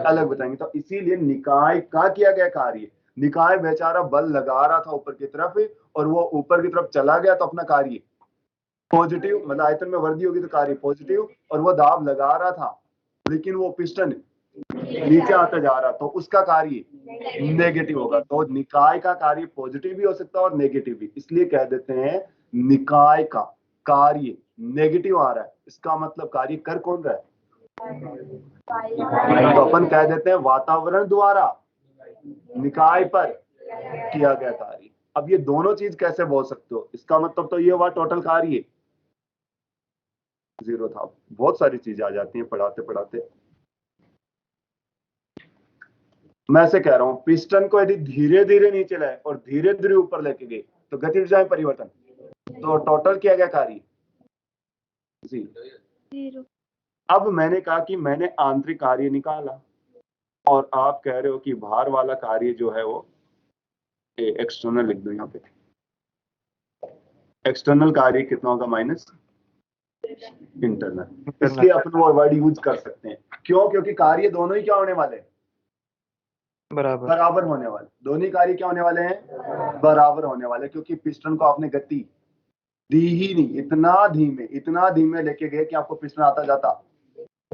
अलग बताएंगे। तो इसीलिए निकाय का किया गया कार्य, निकाय बेचारा बल लगा रहा था ऊपर की तरफ और वो ऊपर की तरफ चला गया, तो अपना कार्य पॉजिटिव, मतलब आयतन में वृद्धि होगी तो कार्य पॉजिटिव, और वो दाब लगा रहा था लेकिन वो पिस्टन नीचे आता जा रहा, तो उसका कार्य नेगेटिव होगा। तो निकाय का कार्य पॉजिटिव भी हो सकता है और नेगेटिव भी, इसलिए कह देते हैं निकाय का कार्य नेगेटिव आ रहा है, इसका मतलब कार्य कर कौन रहा है, तो अपन कह देते हैं वातावरण द्वारा निकाय पर किया गया कार्य। अब ये दोनों चीज कैसे बोल सकते हो, इसका मतलब तो ये हुआ टोटल कार्य जीरो था। बहुत सारी चीजें आ जाती हैं पढ़ाते पढ़ाते। मैं ऐसे कह रहा हूं, पिस्टन को यदि धीरे धीरे नीचे लाए और धीरे धीरे ऊपर लेके गए तो गति ऊर्जा में परिवर्तन, तो टोटल किया गया कार्य जीरो। अब मैंने कहा कि मैंने आंतरिक कार्य निकाला और आप कह रहे हो कि बाहर वाला कार्य जो है वो एक्सटर्नल लिख दो यहाँ पे। एक्सटर्नल कार्य कितना होगा, माइनस इंटरनल। इसलिए अपन वो वर्ड यूज कर सकते हैं। क्यों, क्योंकि कार्य दोनों ही क्या होने वाले, बराबर होने वाले। दोनों कार्य क्या होने वाले हैं, बराबर होने वाले, क्योंकि पिस्टन को आपने गति दी ही नहीं, इतना धीमे लेके गए कि आपको पिस्टन आता जाता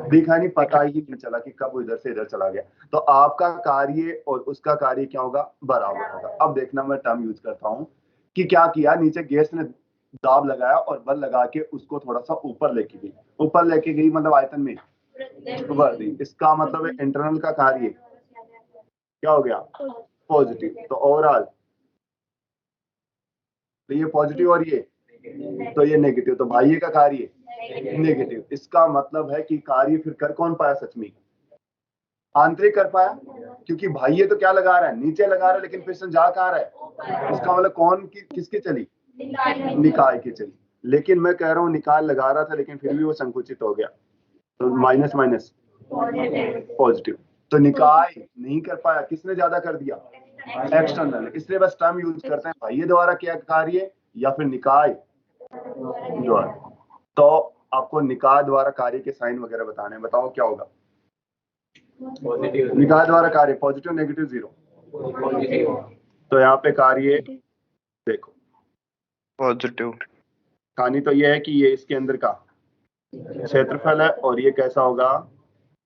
दिखा नहीं, पता ही नहीं चला कि कब इधर से इधर चला गया। तो आपका कार्य और उसका कार्य क्या होगा, बराबर होगा। अब देखना मैं टर्म यूज करता हूं कि क्या किया, नीचे गैस ने दाब लगाया और बल लगा के उसको थोड़ा सा ऊपर लेके गई मतलब आयतन में वर्दी। इसका मतलब है इंटरनल का कार्य क्या हो गया, पॉजिटिव। तो ओवरऑल तो ये पॉजिटिव और ये नेगेटिव, तो बाह्य का कार्य नेगेटिव। इसका मतलब है कि कार्य फिर कर कौन पाया सच में, आंतरिक कर पाया, क्योंकि बाह्य तो क्या लगा रहा है, नीचे लगा रहा है, लेकिन पिस्टन जा कहाँ रहा है, इसका मतलब कौन की किसकी चली, निकाय की चली। लेकिन मैं कह रहा हूँ निकाय लगा रहा था लेकिन फिर भी वो संकुचित हो गया, तो माइनस माइनस पॉजिटिव। तो निकाय नहीं कर पाया, किसने ज्यादा कर दिया, एक्सटर्नल। इसलिए बस टर्म यूज करते हैं बाह्य द्वारा किया कार्य या फिर निकाय द्वारा। तो आपको निकाय द्वारा कार्य के साइन वगैरह बताने हैं, बताओ क्या होगा। निकाय द्वारा कार्य पॉजिटिव नेगेटिव जीरो, तो यहाँ पे कार्य देखो पॉजिटिव। कहानी तो ये है कि ये इसके अंदर का क्षेत्रफल है और ये कैसा होगा,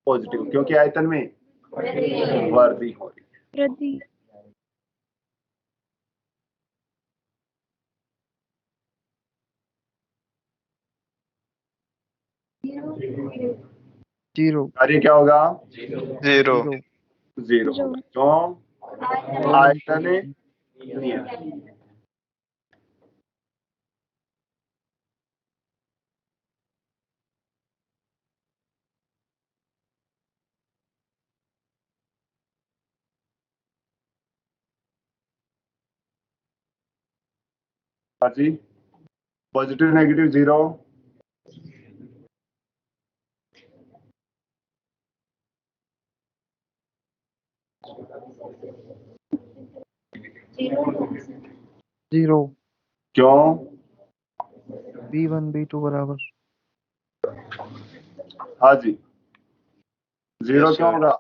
पॉजिटिव, क्योंकि आयतन में वृद्धि हो रही। जीरो। कार्य क्या होगा, जीरो। जीरो होगा, क्यों, आयतन नियत। हाँ जी, पॉजिटिव नेगेटिव जीरो, जीरो। क्यों, B1 B2 बराबर। हाँ जी, जीरो Yes, क्यों sir. होगा,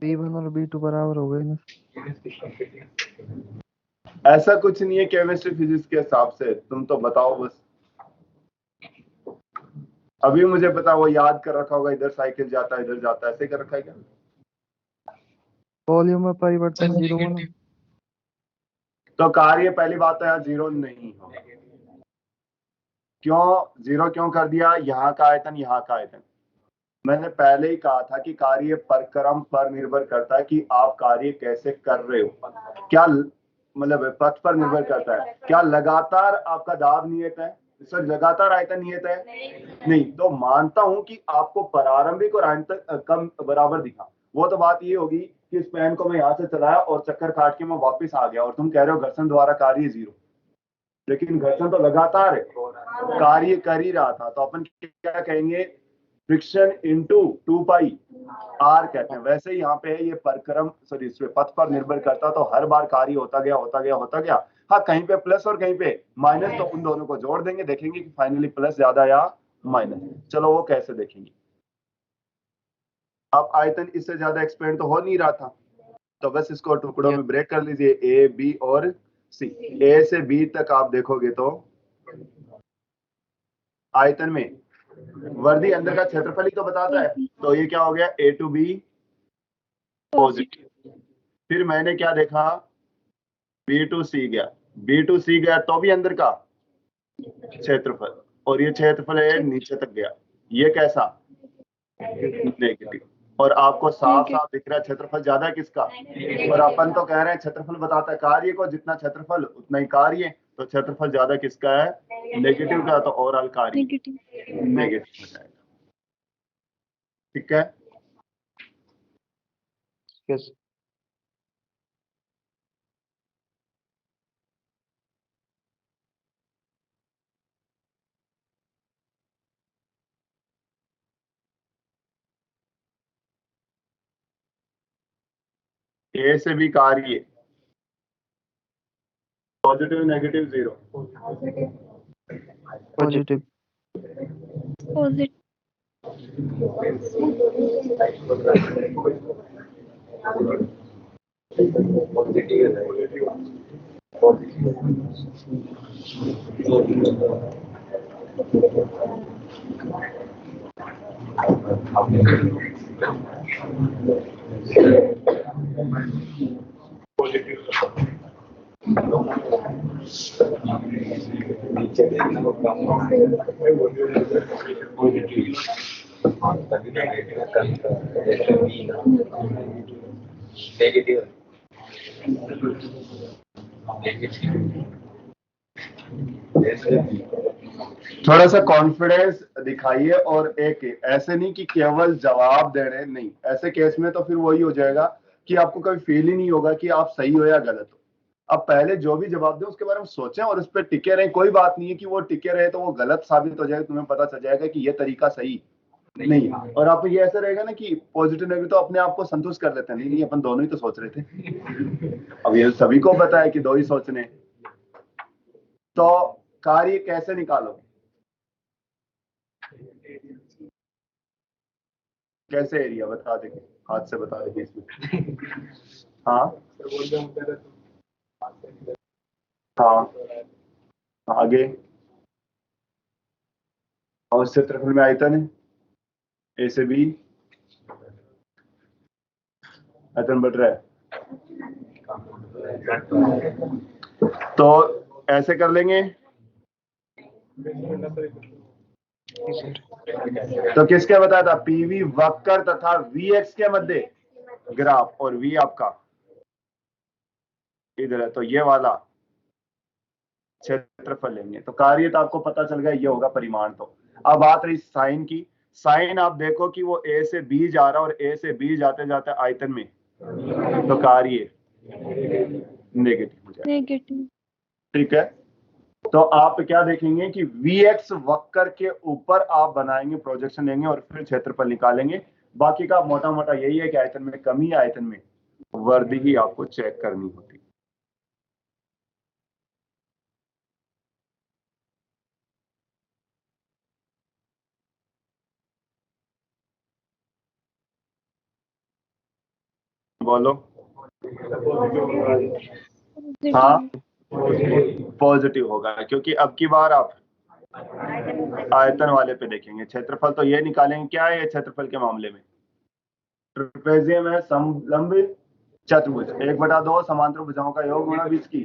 B1 और B2 बराबर हो गए ना। ऐसा कुछ नहीं है केमिस्ट्री फिजिक्स के हिसाब से, तुम तो बताओ बस। अभी मुझे पता, वो याद कर रखा होगा, इधर साइकिल जाता है इधर जाता है, ऐसे कर रखा है क्या। वॉल्यूम में परिवर्तन जीरो होना। तो कार्य पहली बात तो यहाँ जीरो नहीं होगा, क्यों जीरो क्यों कर दिया, यहाँ का आयतन यहाँ का आयतन। मैंने पहले ही कहा था कि कार्य परक्रम पर निर्भर करता है कि आप कार्य कैसे कर रहे हो, क्या मतलब पथ पर निर्भर करता है, क्या लगातार आपका दाब नियत है, सर लगातार आयतन नियत है, नहीं। तो मानता हूं कि आपको प्रारंभिक और आयतन कम बराबर दिखा, वो तो बात ये होगी कि इस पेन को मैं यहाँ से चलाया और चक्कर काट के मैं वापस आ गया और तुम कह रहे हो घर्षण द्वारा कार्य जीरो, लेकिन घर्षण तो लगातार है, कार्य कर ही रहा था। तो अपन क्या कहेंगे, फ्रिक्शन इंटू 2 पाई आर कहते हैं। वैसे ही यहाँ पे है ये परक्रम सॉरी इस पे पथ पर निर्भर करता, तो हर बार कार्य होता गया। हाँ, कहीं पे प्लस और कहीं पे माइनस, तो उन दोनों को जोड़ देंगे, देखेंगे कि फाइनली प्लस ज्यादा या माइनस। चलो वो कैसे देखेंगे। अब आयतन इससे ज्यादा एक्सपेंड तो हो नहीं रहा था, तो बस इसको टुकड़ों में ब्रेक कर लीजिए, ए बी और सी। ए से बी तक आप देखोगे तो आयतन में वर्दी अंदर का क्षेत्रफल ही तो बताता है, तो ये क्या हो गया, ए टू बी पॉजिटिव। फिर मैंने क्या देखा, बी टू सी गया तो भी अंदर का क्षेत्रफल, और ये क्षेत्रफल है नीचे तक गया, ये कैसा, नेगेटिव। और आपको साफ साफ दिख रहा है क्षेत्रफल ज्यादा है किसका, और अपन तो कह रहे हैं क्षेत्रफल बताता है कार्य को, जितना क्षेत्रफल उतना ही कार्य, तो क्षेत्रफल ज्यादा किसका है, नेगेटिव का, तो ओवरऑल कार्य नेगेटिव हो जाएगा। ठीक है, यस। ए से बी कार्य पॉजिटिव नेगेटिव जीरो, पॉजिटिव। थोड़ा सा कॉन्फिडेंस दिखाइए, और एक ऐसे नहीं कि केवल जवाब दे रहे हैं, नहीं, ऐसे केस में तो फिर वही हो जाएगा कि आपको कभी फील ही नहीं होगा कि आप सही हो या गलत हो। अब पहले जो भी जवाब दें उसके बारे में सोचें और उस पर टिके रहें। कोई बात नहीं है कि वो टिके रहे तो वो गलत साबित हो जाएगा, तुम्हें पता चल जाएगा कि ये तरीका सही नहीं है। और आप ये ऐसा रहेगा ना कि पॉजिटिव नेगेटिव तो अपने आप को संतुष्ट कर लेते हैं, नहीं अपन दोनों ही तो सोच रहे थे। अब ये सभी को पता है कि दो ही सोचने, तो कार्य कैसे निकालोगे, कैसे एरिया बता देंगे, हाथ से बता देंगे इसमें। हाँ हाँ, आगे। और इस क्षेत्रफल में आयतन है, ए से बी आयतन बढ़ रहा है, तो ऐसे कर लेंगे। तो किसके बताया था, पीवी वक्र तथा वी एक्स के मध्य ग्राफ, और वी आपका इधर है, तो ये वाला क्षेत्रफल लेंगे। तो कार्य तो आपको पता चल गया, ये होगा परिमाण। तो अब बात रही साइन की। साइन आप देखो कि वो ए से बी जा रहा है, और ए से बी जाते जाते आयतन में, तो कार्य नेगेटिव हो जाएगा। नेगेटिव। ठीक है, तो आप क्या देखेंगे कि Vx वक्र के ऊपर आप बनाएंगे, प्रोजेक्शन लेंगे और फिर क्षेत्रफल निकालेंगे। बाकी का मोटा मोटा यही है कि आयतन में कमी, आयतन में वृद्धि ही आपको चेक करनी होती है। बोलो। हाँ, पॉजिटिव होगा, क्योंकि अब की बार आप आयतन वाले पे देखेंगे। क्षेत्रफल तो ये निकालेंगे, क्या है ये क्षेत्रफल के मामले में, ट्रेपेजियम है, समलंब चतुर्भुज, 1/2 समांतर भुजाओं का योग गुणा बीच की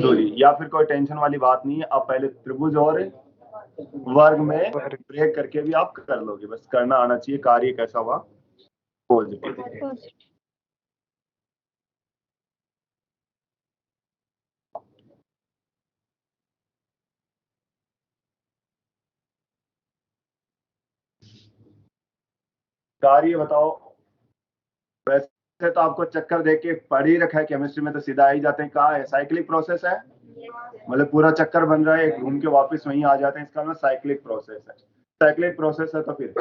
दूरी, या फिर कोई टेंशन वाली बात नहीं है। आप पहले त्रिभुज और वर्ग में ब्रेक करके भी आप कर लोगे, बस करना आना चाहिए। कार्य कैसा हुआ, पॉजिटिव। कार्य बताओ। वैसे तो आपको चक्कर देख के पढ़ ही रखा है, केमिस्ट्री में तो सीधा आ ही जाते हैं। कहाँ है, साइक्लिक प्रोसेस है, मतलब पूरा चक्कर बन रहा है, घूम के वापस वहीं आ जाते हैं, इसका मतलब साइक्लिक प्रोसेस है। साइक्लिक प्रोसेस है तो फिर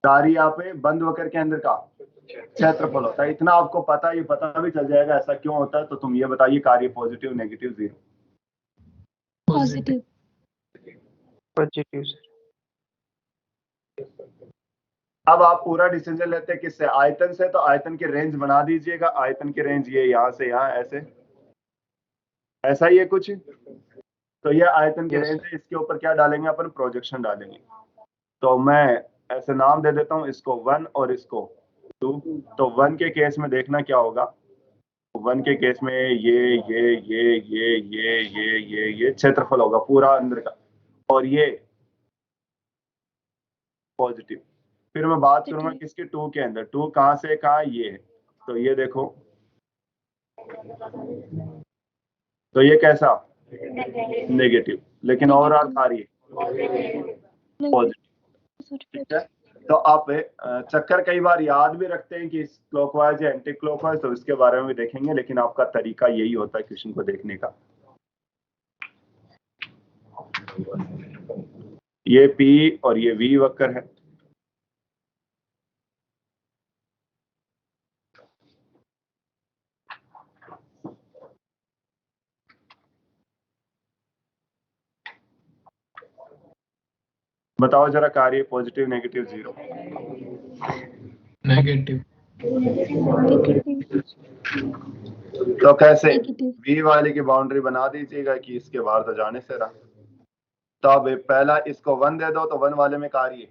कार्य यहाँ पे बंद वक्र के अंदर का क्षेत्रफल होता है। इतना आपको पता, ये पता भी चल जाएगा ऐसा क्यों होता है। तो तुम ये बताइए, कार्य positive negative zero. Positive. Positive sir. अब आप पूरा डिसीजन लेते हैं किससे, आयतन से, तो आयतन की रेंज बना दीजिएगा। आयतन की रेंज ये यहां से यहां, ऐसे, ऐसा ही है कुछ। तो ये आयतन की रेंज है, इसके ऊपर क्या डालेंगे अपन, प्रोजेक्शन डालेंगे। तो मैं ऐसे नाम दे देता हूं, इसको 1 और इसको 2। तो 1 के केस में देखना क्या होगा, 1 के केस में ये क्षेत्रफल होगा पूरा अंदर का, और ये पॉजिटिव। फिर मैं बात करूंगा किसके, 2 के अंदर। 2 कहां से कहां, ये है, तो ये देखो, तो ये कैसा, नेगेटिव, लेकिन ओवरऑल कार्य पॉजिटिव। ठीक है, तो आप चक्कर कई बार याद भी रखते हैं कि क्लॉकवाइज या एंटी क्लॉकवाइज, तो इसके बारे में भी देखेंगे, लेकिन आपका तरीका यही होता है क्वेश्चन को देखने का। ये पी और ये वी वक्र है। बताओ जरा, कार्य पॉजिटिव नेगेटिव जीरो। नेगेटिव। तो कैसे v वाले की बाउंड्री बना दीजिएगा कि इसके बाहर तो जाने से रहा। तो अब पहला इसको 1 दे दो तो 1 वाले में कार्य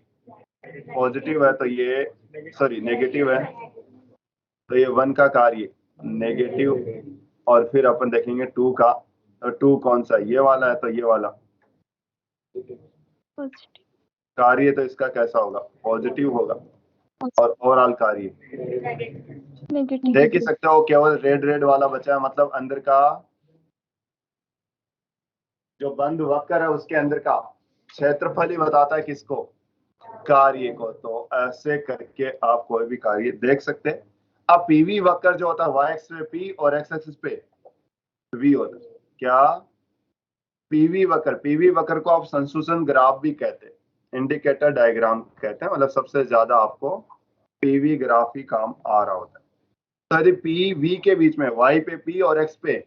पॉजिटिव है, तो ये सॉरी नेगेटिव है, तो ये 1 का कार्य नेगेटिव, और फिर अपन देखेंगे 2 का, तो 2 कौन सा, ये वाला है, तो ये वाला कार्य तो इसका कैसा होगा, पॉजिटिव होगा, और ओवरऑल कार्य देख ही सकते हो केवल रेड रेड वाला बचा है, मतलब अंदर का जो बंद वक्र है उसके अंदर का क्षेत्रफल ही बताता है किसको, कार्य को। तो ऐसे करके आप कोई भी कार्य देख सकते हैं। अब पीवी वक्र जो होता है वाई एक्स पे पी और एक्स एक्सिस पे वी होता है, क्या पीवी वक्र को आप संसूचन ग्राफ भी कहते हैं, इंडिकेटर डायग्राम कहते हैं, मतलब सबसे ज्यादा आपको पीवी ग्राफ ही काम आ रहा होता है। तो यदि पी वी के बीच में वाई पे पी और एक्स पे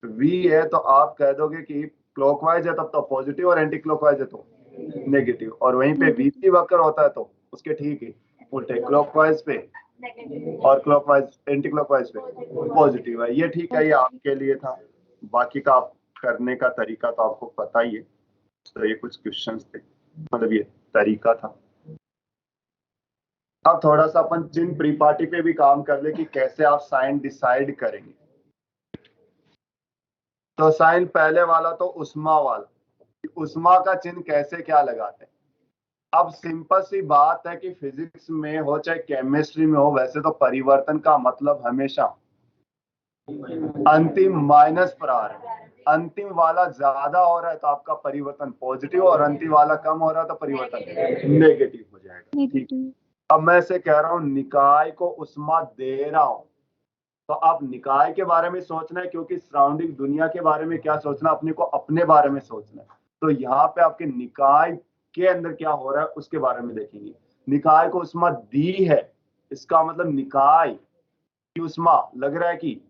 वी है तो आप कह दोगे कि क्लॉकवाइज है तब तो पॉजिटिव और एंटी क्लॉकवाइज है तो नेगेटिव, और वहीं पे वीपी वक्र होता है तो उसके ठीक है उल्टे, क्लॉकवाइज पे और क्लॉकवाइज एंटी क्लॉकवाइज पे पॉजिटिव है। ये ठीक है, ये आपके लिए था, बाकी का आप करने का तरीका तो आपको पता ही है। तो ये कुछ क्वेश्चंस थे, मतलब ये तरीका था। अब थोड़ा सा अपन चिन्ह परिपाटी पे भी काम कर ले कि कैसे आप साइन डिसाइड करेंगे। तो साइन पहले वाला तो उष्मा वाला, उष्मा का चिन्ह कैसे क्या लगाते हैं। अब सिंपल सी बात है कि फिजिक्स में हो चाहे केमिस्ट्री में हो, वैसे तो परिवर्तन का मतलब हमेशा अंतिम माइनस पर आ रहा है। अंतिम वाला ज्यादा हो रहा है तो आपका परिवर्तन पॉजिटिव, और अंतिम वाला कम हो रहा है तो परिवर्तन नेगेटिव हो जाएगा। ठीक, अब मैं से कह रहा हूं निकाय को उष्मा दे रहा हूं, तो आप निकाय के बारे में सोचना है, क्योंकि सराउंडिंग दुनिया के बारे में क्या सोचना, अपने को अपने बारे में सोचना है। तो यहाँ पे आपके निकाय के अंदर क्या हो रहा है उसके बारे में देखेंगे। निकाय को उष्मा दी है, इसका मतलब निकाय की उष्मा लग रहा है कि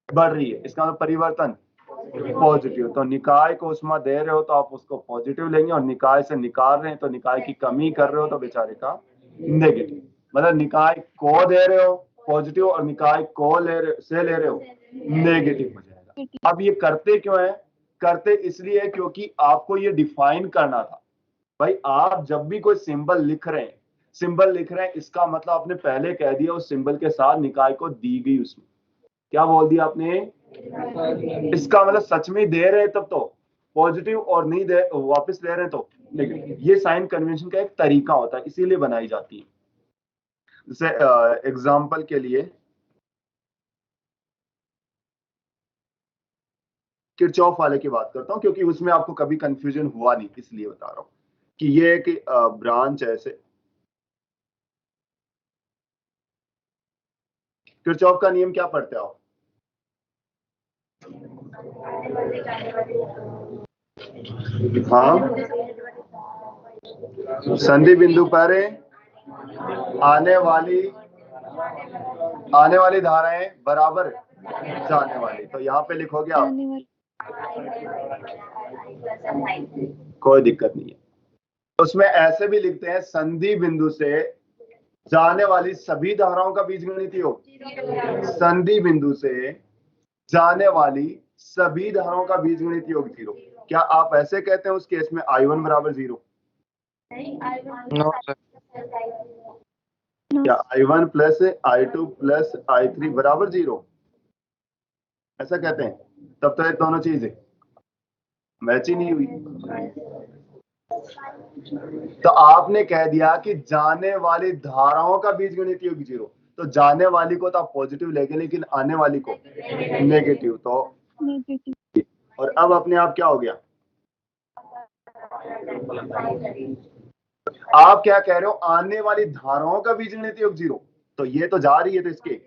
बढ़ रही है, इसका मतलब परिवर्तन पॉजिटिव। तो निकाय को उष्मा दे रहे हो तो आप उसको पॉजिटिव लेंगे, और निकाय से निकाल रहे हैं तो निकाय की कमी कर रहे हो तो बेचारे का नेगेटिव। मतलब निकाय को दे रहे हो पॉजिटिव और निकाय को ले रहे हो नेगेटिव हो जाएगा। अब ये करते क्यों है, करते इसलिए क्योंकि आपको ये डिफाइन करना था। भाई आप जब भी कोई सिंबल लिख रहे हैं, इसका मतलब आपने पहले कह दिया उस सिंबल के साथ निकाय को दी गई, उसमें क्या बोल दिया आपने, इसका मतलब सच में दे रहे हैं तब तो पॉजिटिव, और नहीं दे वापस ले रहे हैं तो नेगेटिव। ये साइन कन्वेंशन का एक तरीका होता है, इसीलिए बनाई जाती है। जैसे एग्जाम्पल के लिए किरचॉफ वाले की बात करता हूं, क्योंकि उसमें आपको कभी कंफ्यूजन हुआ नहीं, इसलिए बता रहा हूं कि ये एक ब्रांच है। ऐसे किरचॉफ का नियम क्या पढ़ते हो आप, हाँ, संधि बिंदु पर आने वाली धाराएं बराबर जाने वाली। तो यहाँ पे लिखोगे आप, कोई दिक्कत नहीं है। उसमें ऐसे भी लिखते हैं संधि बिंदु से जाने वाली सभी धाराओं का बीजगणितीय योग, संधि बिंदु से जाने वाली सभी धाराओं का बीजगणितीय योग 0। क्या आप ऐसे कहते हैं उस केस में I1 बराबर 0? No sir. क्या I1 plus I2 plus I3 बराबर 0 ऐसा कहते हैं? तब तो ये दोनों चीजें मैच ही नहीं हुई। तो आपने कह दिया कि जाने वाली धाराओं का बीजगणितीय योग 0, तो जाने वाली को तो आप पॉजिटिव लेंगे, लेकिन आने वाली को नेगेटिव, तो और अब अपने आप क्या हो गया, आप क्या कह रहे हो, आने वाली धाराओं का बीजगणितीय योग 0, तो ये तो जा रही है तो इसके,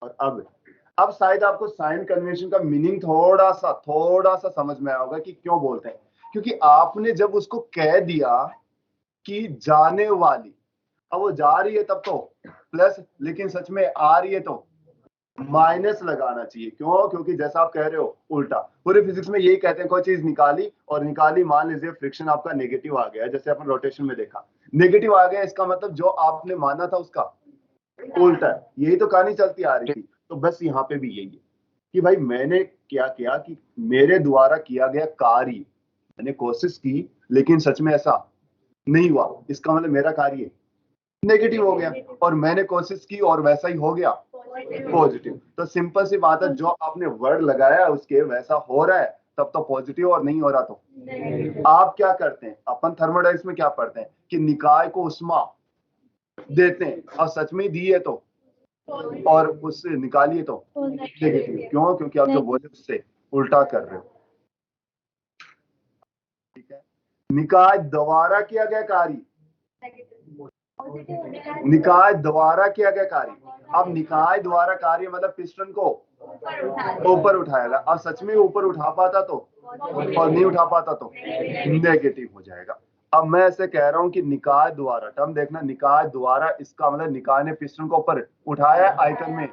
और अब शायद आपको साइन कन्वेंशन का मीनिंग थोड़ा सा समझ में आया होगा कि क्यों बोलते हैं। क्योंकि आपने जब उसको कह दिया कि जाने वाली, अब वो जा रही है तब तो प्लस, लेकिन सच में आ रही है तो माइनस लगाना चाहिए। क्यों? क्योंकि जैसा आप कह रहे हो उल्टा, पूरे फिजिक्स में यही कहते हैं, कोई चीज निकाली और निकाली, मान लीजिए फ्रिक्शन आपका नेगेटिव आ गया, जैसे अपन रोटेशन में देखा नेगेटिव आ गया, इसका मतलब जो आपने माना था उसका उल्टा है। यही तो कहानी चलती आ रही थी। तो बस यहाँ पे भी यही है कि भाई मैंने क्या किया कि मेरे द्वारा किया गया कार्य, मैंने कोशिश की लेकिन सच में ऐसा नहीं हुआ, इसका मतलब मेरा कार्य नेगेटिव हो गया, और मैंने कोशिश की और वैसा ही हो गया पॉजिटिव। तो सिंपल सी बात है, जो आपने वर्ड लगाया उसके वैसा हो रहा है तब तो पॉजिटिव, और नहीं हो रहा तो आप क्या करते हैं, अपन थर्मोडाइनमिक्स में क्या पढ़ते हैं कि निकाय को उष्मा देते हैं, और सच में दी है तो, और उससे निकालिए तो नेगेटिव। क्यों? क्योंकि आप जो बोले उससे उल्टा कर रहे हो। ठीक है, निकाय द्वारा किया गया कार्य, निकाय द्वारा किया गया कार्य। अब निकाय द्वारा कार्य मतलब पिस्टन को ऊपर उठाएगा, और सच में ऊपर उठा पाता तो, और नहीं उठा पाता तो नेगेटिव हो जाएगा। अब मैं ऐसे कह रहा हूं कि निकाय द्वारा, टर्म देखना, निकाय द्वारा, इसका मतलब निकाय ने पिस्टन को ऊपर उठाया आयतन में,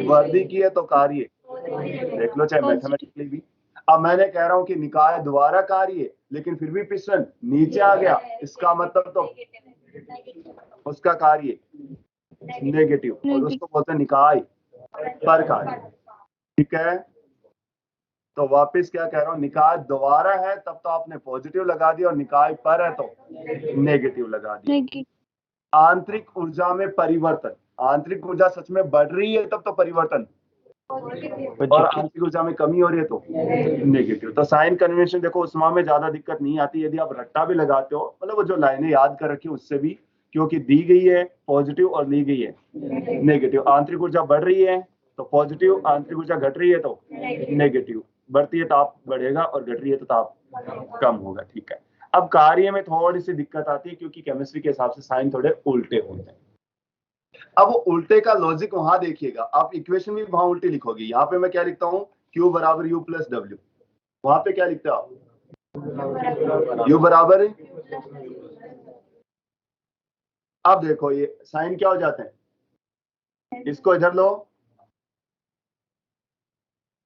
वर्दी की है तो कार्य देख लो, चाहे मैथमेटिकली भी। अब मैंने कह रहा हूं कि निकाय द्वारा कार्य, लेकिन फिर भी पिस्टन नीचे आ गया, इसका मतलब तो उसका कार्य नेगेटिव, और उसको बोलते हैं निकाय पर कार्य। ठीक है, तो वापस क्या कह रहा हूं, निकाय द्वारा है तब तो आपने पॉजिटिव लगा दिया, और निकाय पर है तो नेगेटिव लगा दिया। आंतरिक ऊर्जा में परिवर्तन, आंतरिक ऊर्जा सच में बढ़ रही है तब तो परिवर्तन, और आंतरिक ऊर्जा में कमी हो रही है तो नेगेटिव। तो साइन कन्वेंशन देखो, उष्मा में ज्यादा दिक्कत नहीं आती यदि आप रट्टा भी लगाते हो, मतलब वो जो लाइनें याद कर रखी है उससे भी, क्योंकि दी गई है पॉजिटिव और ली गई है नेगेटिव। आंतरिक ऊर्जा बढ़ रही है तो पॉजिटिव, आंतरिक ऊर्जा घट रही है तो नेगेटिव। बढ़ती है ताप बढ़ेगा, और घट रही है तो ताप कम होगा। ठीक है, अब कार्य में थोड़ी सी दिक्कत आती है, क्योंकि केमिस्ट्री के हिसाब से साइन थोड़े उल्टे होते हैं। अब वो उल्टे का लॉजिक वहां देखिएगा, आप इक्वेशन भी वहां उल्टी लिखोगे। यहाँ पे मैं क्या लिखता हूँ, Q बराबर U प्लस W, वहां पे क्या लिखते हो आप, U बराबर है। अब देखो ये साइन क्या हो जाते हैं, इसको इधर लो,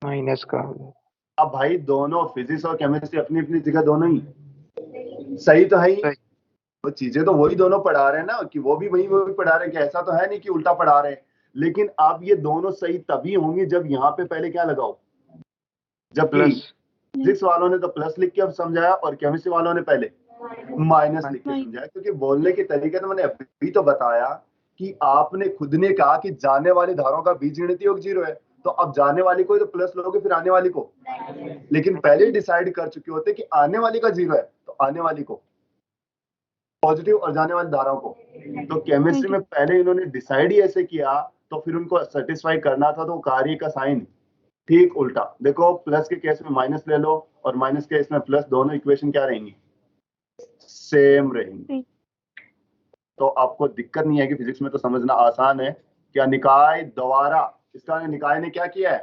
माइनस का। अब भाई दोनों फिजिक्स और केमिस्ट्री अपनी अपनी जगह दोनों ही सही तो है ही, वो चीजें तो वही दोनों पढ़ा रहे हैं ना, कि वो भी वही पढ़ा रहे हैं, कि ऐसा तो है नहीं कि उल्टा पढ़ा रहे हैं। लेकिन अब ये दोनों सही तभी होंगे जब यहाँ पे पहले क्या लगाओ, जबकि फिजिक्स वालों ने तो प्लस लिख के अब समझाया, और केमिस्ट्री वालों ने पहले माइनस लिख के समझाया। क्योंकि बोलने के तरीके तो मैंने अभी तो बताया कि आपने खुद ने कहा कि जाने वाली धाराओं का बीजगणितीय योग 0 है, तो अब जाने वाली को तो प्लस लोगे, फिर आने वाली को, लेकिन पहले डिसाइड कर चुके होते कि आने वाली का 0 है, तो आने वाली को पॉजिटिव और जाने वाली धाराओं को। तो केमिस्ट्री में पहले इन्होंने डिसाइड ही ऐसे किया, तो फिर उनको सेटिस्फाई करना था, तो कार्य का साइन ठीक उल्टा। देखो प्लस के केस में माइनस ले लो, और माइनस के केस में प्लस, दोनों इक्वेशन क्या रहेंगी, सेम रहेंगी। तो आपको दिक्कत नहीं है कि फिजिक्स में तो समझना आसान है। क्या निकाय द्वारा, इसका निकाय ने क्या किया है,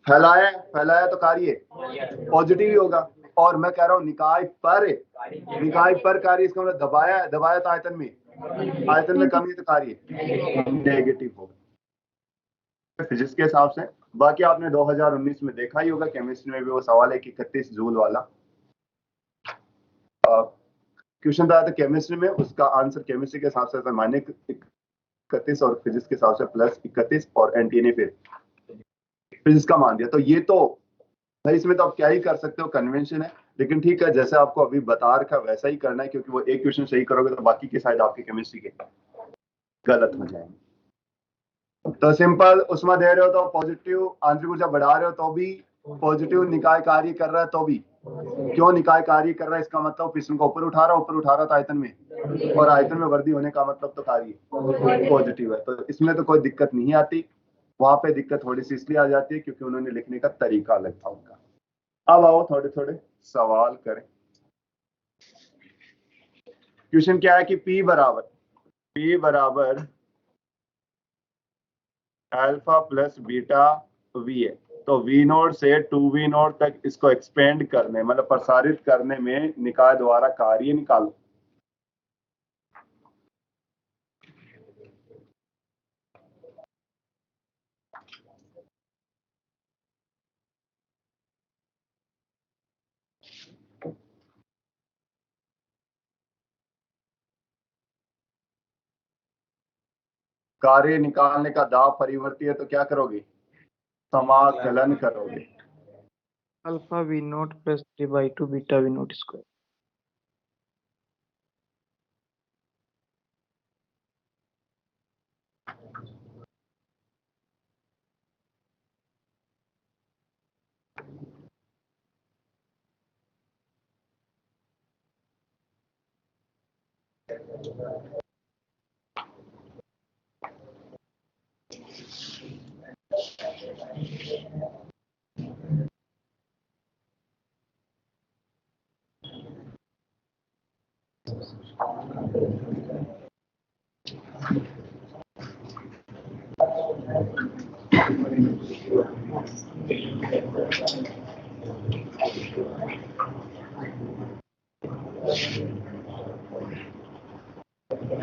फैलाया, फैलाया तो कार्य पॉजिटिव ही होगा। और मैं कह रहा हूं निकाय पर कार्य, इसका मतलब दबाया, दबाया तो आयतन में, आयतन में कमी तो कार्य नेगेटिव होगा फिजिक्स के हिसाब से। बाकी आपने 2019 में देखा ही होगा, केमिस्ट्री में भी वो सवाल है कि 31 जूल वाला क्वेश्चन था केमिस्ट्री में, उसका आंसर केमिस्ट्री के हिसाब से -31 और फिजिक्स के हिसाब से +31, और एनटीए ने फिर फिजिक्स का मान दिया। तो ये तो भाई इसमें तो आप क्या ही कर सकते हो, कन्वेंशन है। लेकिन ठीक है, जैसे आपको अभी बता रखा वैसा ही करना है, क्योंकि वो एक क्वेश्चन सही करोगे तो बाकी के शायद आपके केमिस्ट्री के गलत हो जाएंगे। तो सिंपल, उष्मा दे रहे हो तो पॉजिटिव, आंतरिक ऊर्जा बढ़ा रहे हो तो भी पॉजिटिव, निकाय कार्य कर रहा है तो भी। क्यों निकाय कार्य कर रहा है, इसका मतलब पिस्टन को ऊपर उठा रहा था आयतन में, और आयतन में वृद्धि होने का मतलब तो कार्य पॉजिटिव है। तो इसमें तो कोई दिक्कत नहीं आती। वहां पे दिक्कत थोड़ी सी इसलिए आ जाती है क्योंकि उन्होंने लिखने का तरीका अलग था उनका। अब आओ थोड़े थोड़े सवाल करें। क्वेश्चन क्या है कि P बराबर अल्फा प्लस बीटा V है, तो V0 से 2V0 तक इसको एक्सपेंड करने, मतलब प्रसारित करने में निकाय द्वारा कार्य निकालो। कार्य निकालने का दाब परिवर्ती है तो क्या करोगे? समाकलन करोगे। Alpha V naught plus 3/2 beta V naught square.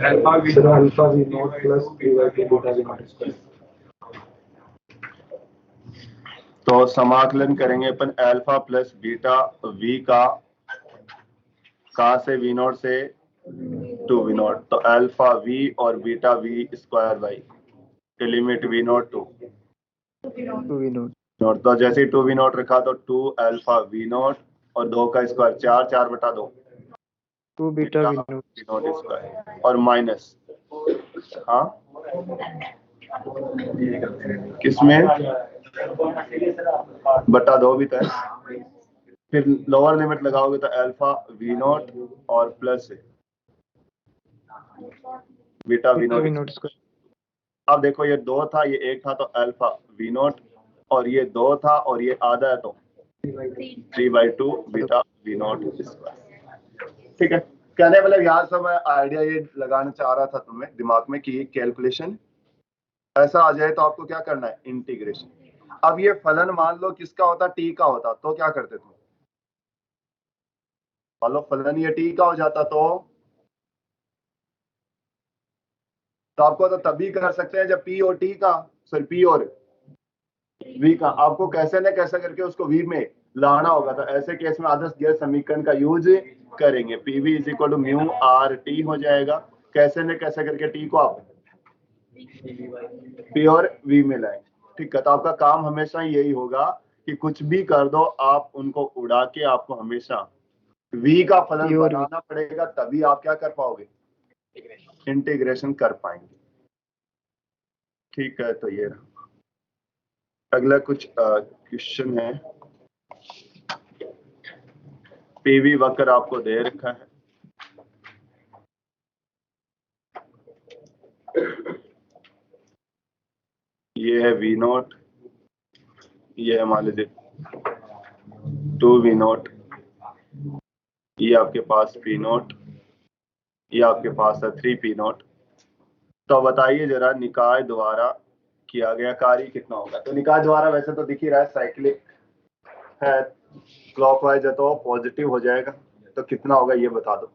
Alpha V naught plus 3/2 beta V naught square. तो समाकलन करेंगे अपन अल्फा प्लस बीटा वी का से वी नॉट से टू वी नॉट, तो अल्फा वी और beta V square by limit V naught to V naught. तो जैसे ही टू वी नॉट रखा तो 2 अल्फा वी नॉट और 2 का स्क्वायर 4, 4 बटा 2 2 बीटा वी नॉट स्क्वायर और माइनस, हाँ किसमें बटा 2 भी था। फिर लोअर लिमिट लगाओगे तो अल्फा वी नॉट और plus beta V naught square. अब देखो ये 2 था, ये 1 था, तो अल्फा वी नॉट और ये 2 था और ये आधा है तो 3/2 बीटा वी नॉट स्क्वायर। ठीक है, कहने वाले यहाँ से मैं आइडिया ये लगाना चाह रहा था तुम्हें दिमाग में कि कैलकुलेशन ऐसा आ जाए तो आपको क्या करना है, इंटीग्रेशन। अब ये फलन मान लो किसका होता, टी का होता, तो क्या करते तुम? मान लो फलन ये टी का हो जाता तो आपको तो तभी कर सकते हैं जब पी और टी का, सॉरी पी और वी का, आपको कैसे न कैसे करके उसको वी में लाना होगा। तो ऐसे केस में आदर्श गैस समीकरण का यूज करेंगे। PV is equal to mu R T हो जाएगा। कैसे न कैसे करके टी को आप पी और वी में लाएंगे। ठीक है, तो आपका काम हमेशा यही होगा कि कुछ भी कर दो आप उनको उड़ा के आपको हमेशा वी का फलन बनाना पड़ेगा, तभी आप क्या कर पाओगे, इंटीग्रेशन कर पाएंगे। ठीक है, तो ये अगला कुछ क्वेश्चन है। पीवी वक्र आपको दे रखा है, ये है वी नॉट, ये है मान लीजिए 2 वी नॉट, ये आपके पास पी नॉट, ये आपके पास है 3 पी नॉट। तो बताइए जरा निकाय द्वारा किया गया कार्य कितना होगा। तो निकाय द्वारा वैसे तो दिख ही रहा है साइक्लिक है, क्लॉकवाइज है तो पॉजिटिव हो जाएगा, तो कितना होगा ये बता दो।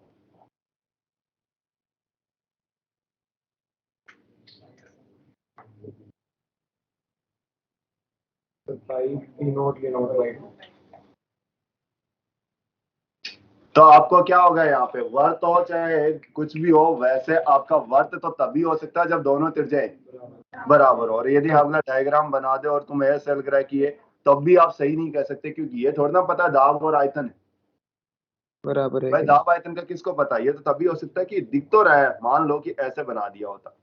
तो आपको क्या होगा यहाँ पे, वर्त हो चाहे कुछ भी हो, वैसे आपका वर्त तो तभी हो सकता है जब दोनों त्रिज्याएं बराबर हो। और यदि अगला डायग्राम बना दे और तुम ऐसे लग रहा है कि ये, तब भी आप सही नहीं कह सकते, क्योंकि ये थोड़ा ना पता दाब और आयतन है बराबर है भाई। दाब आयतन का किसको पता है, ये तो तभी हो सकता है कि दिख तो रहा है, मान लो कि ऐसे बना दिया होता,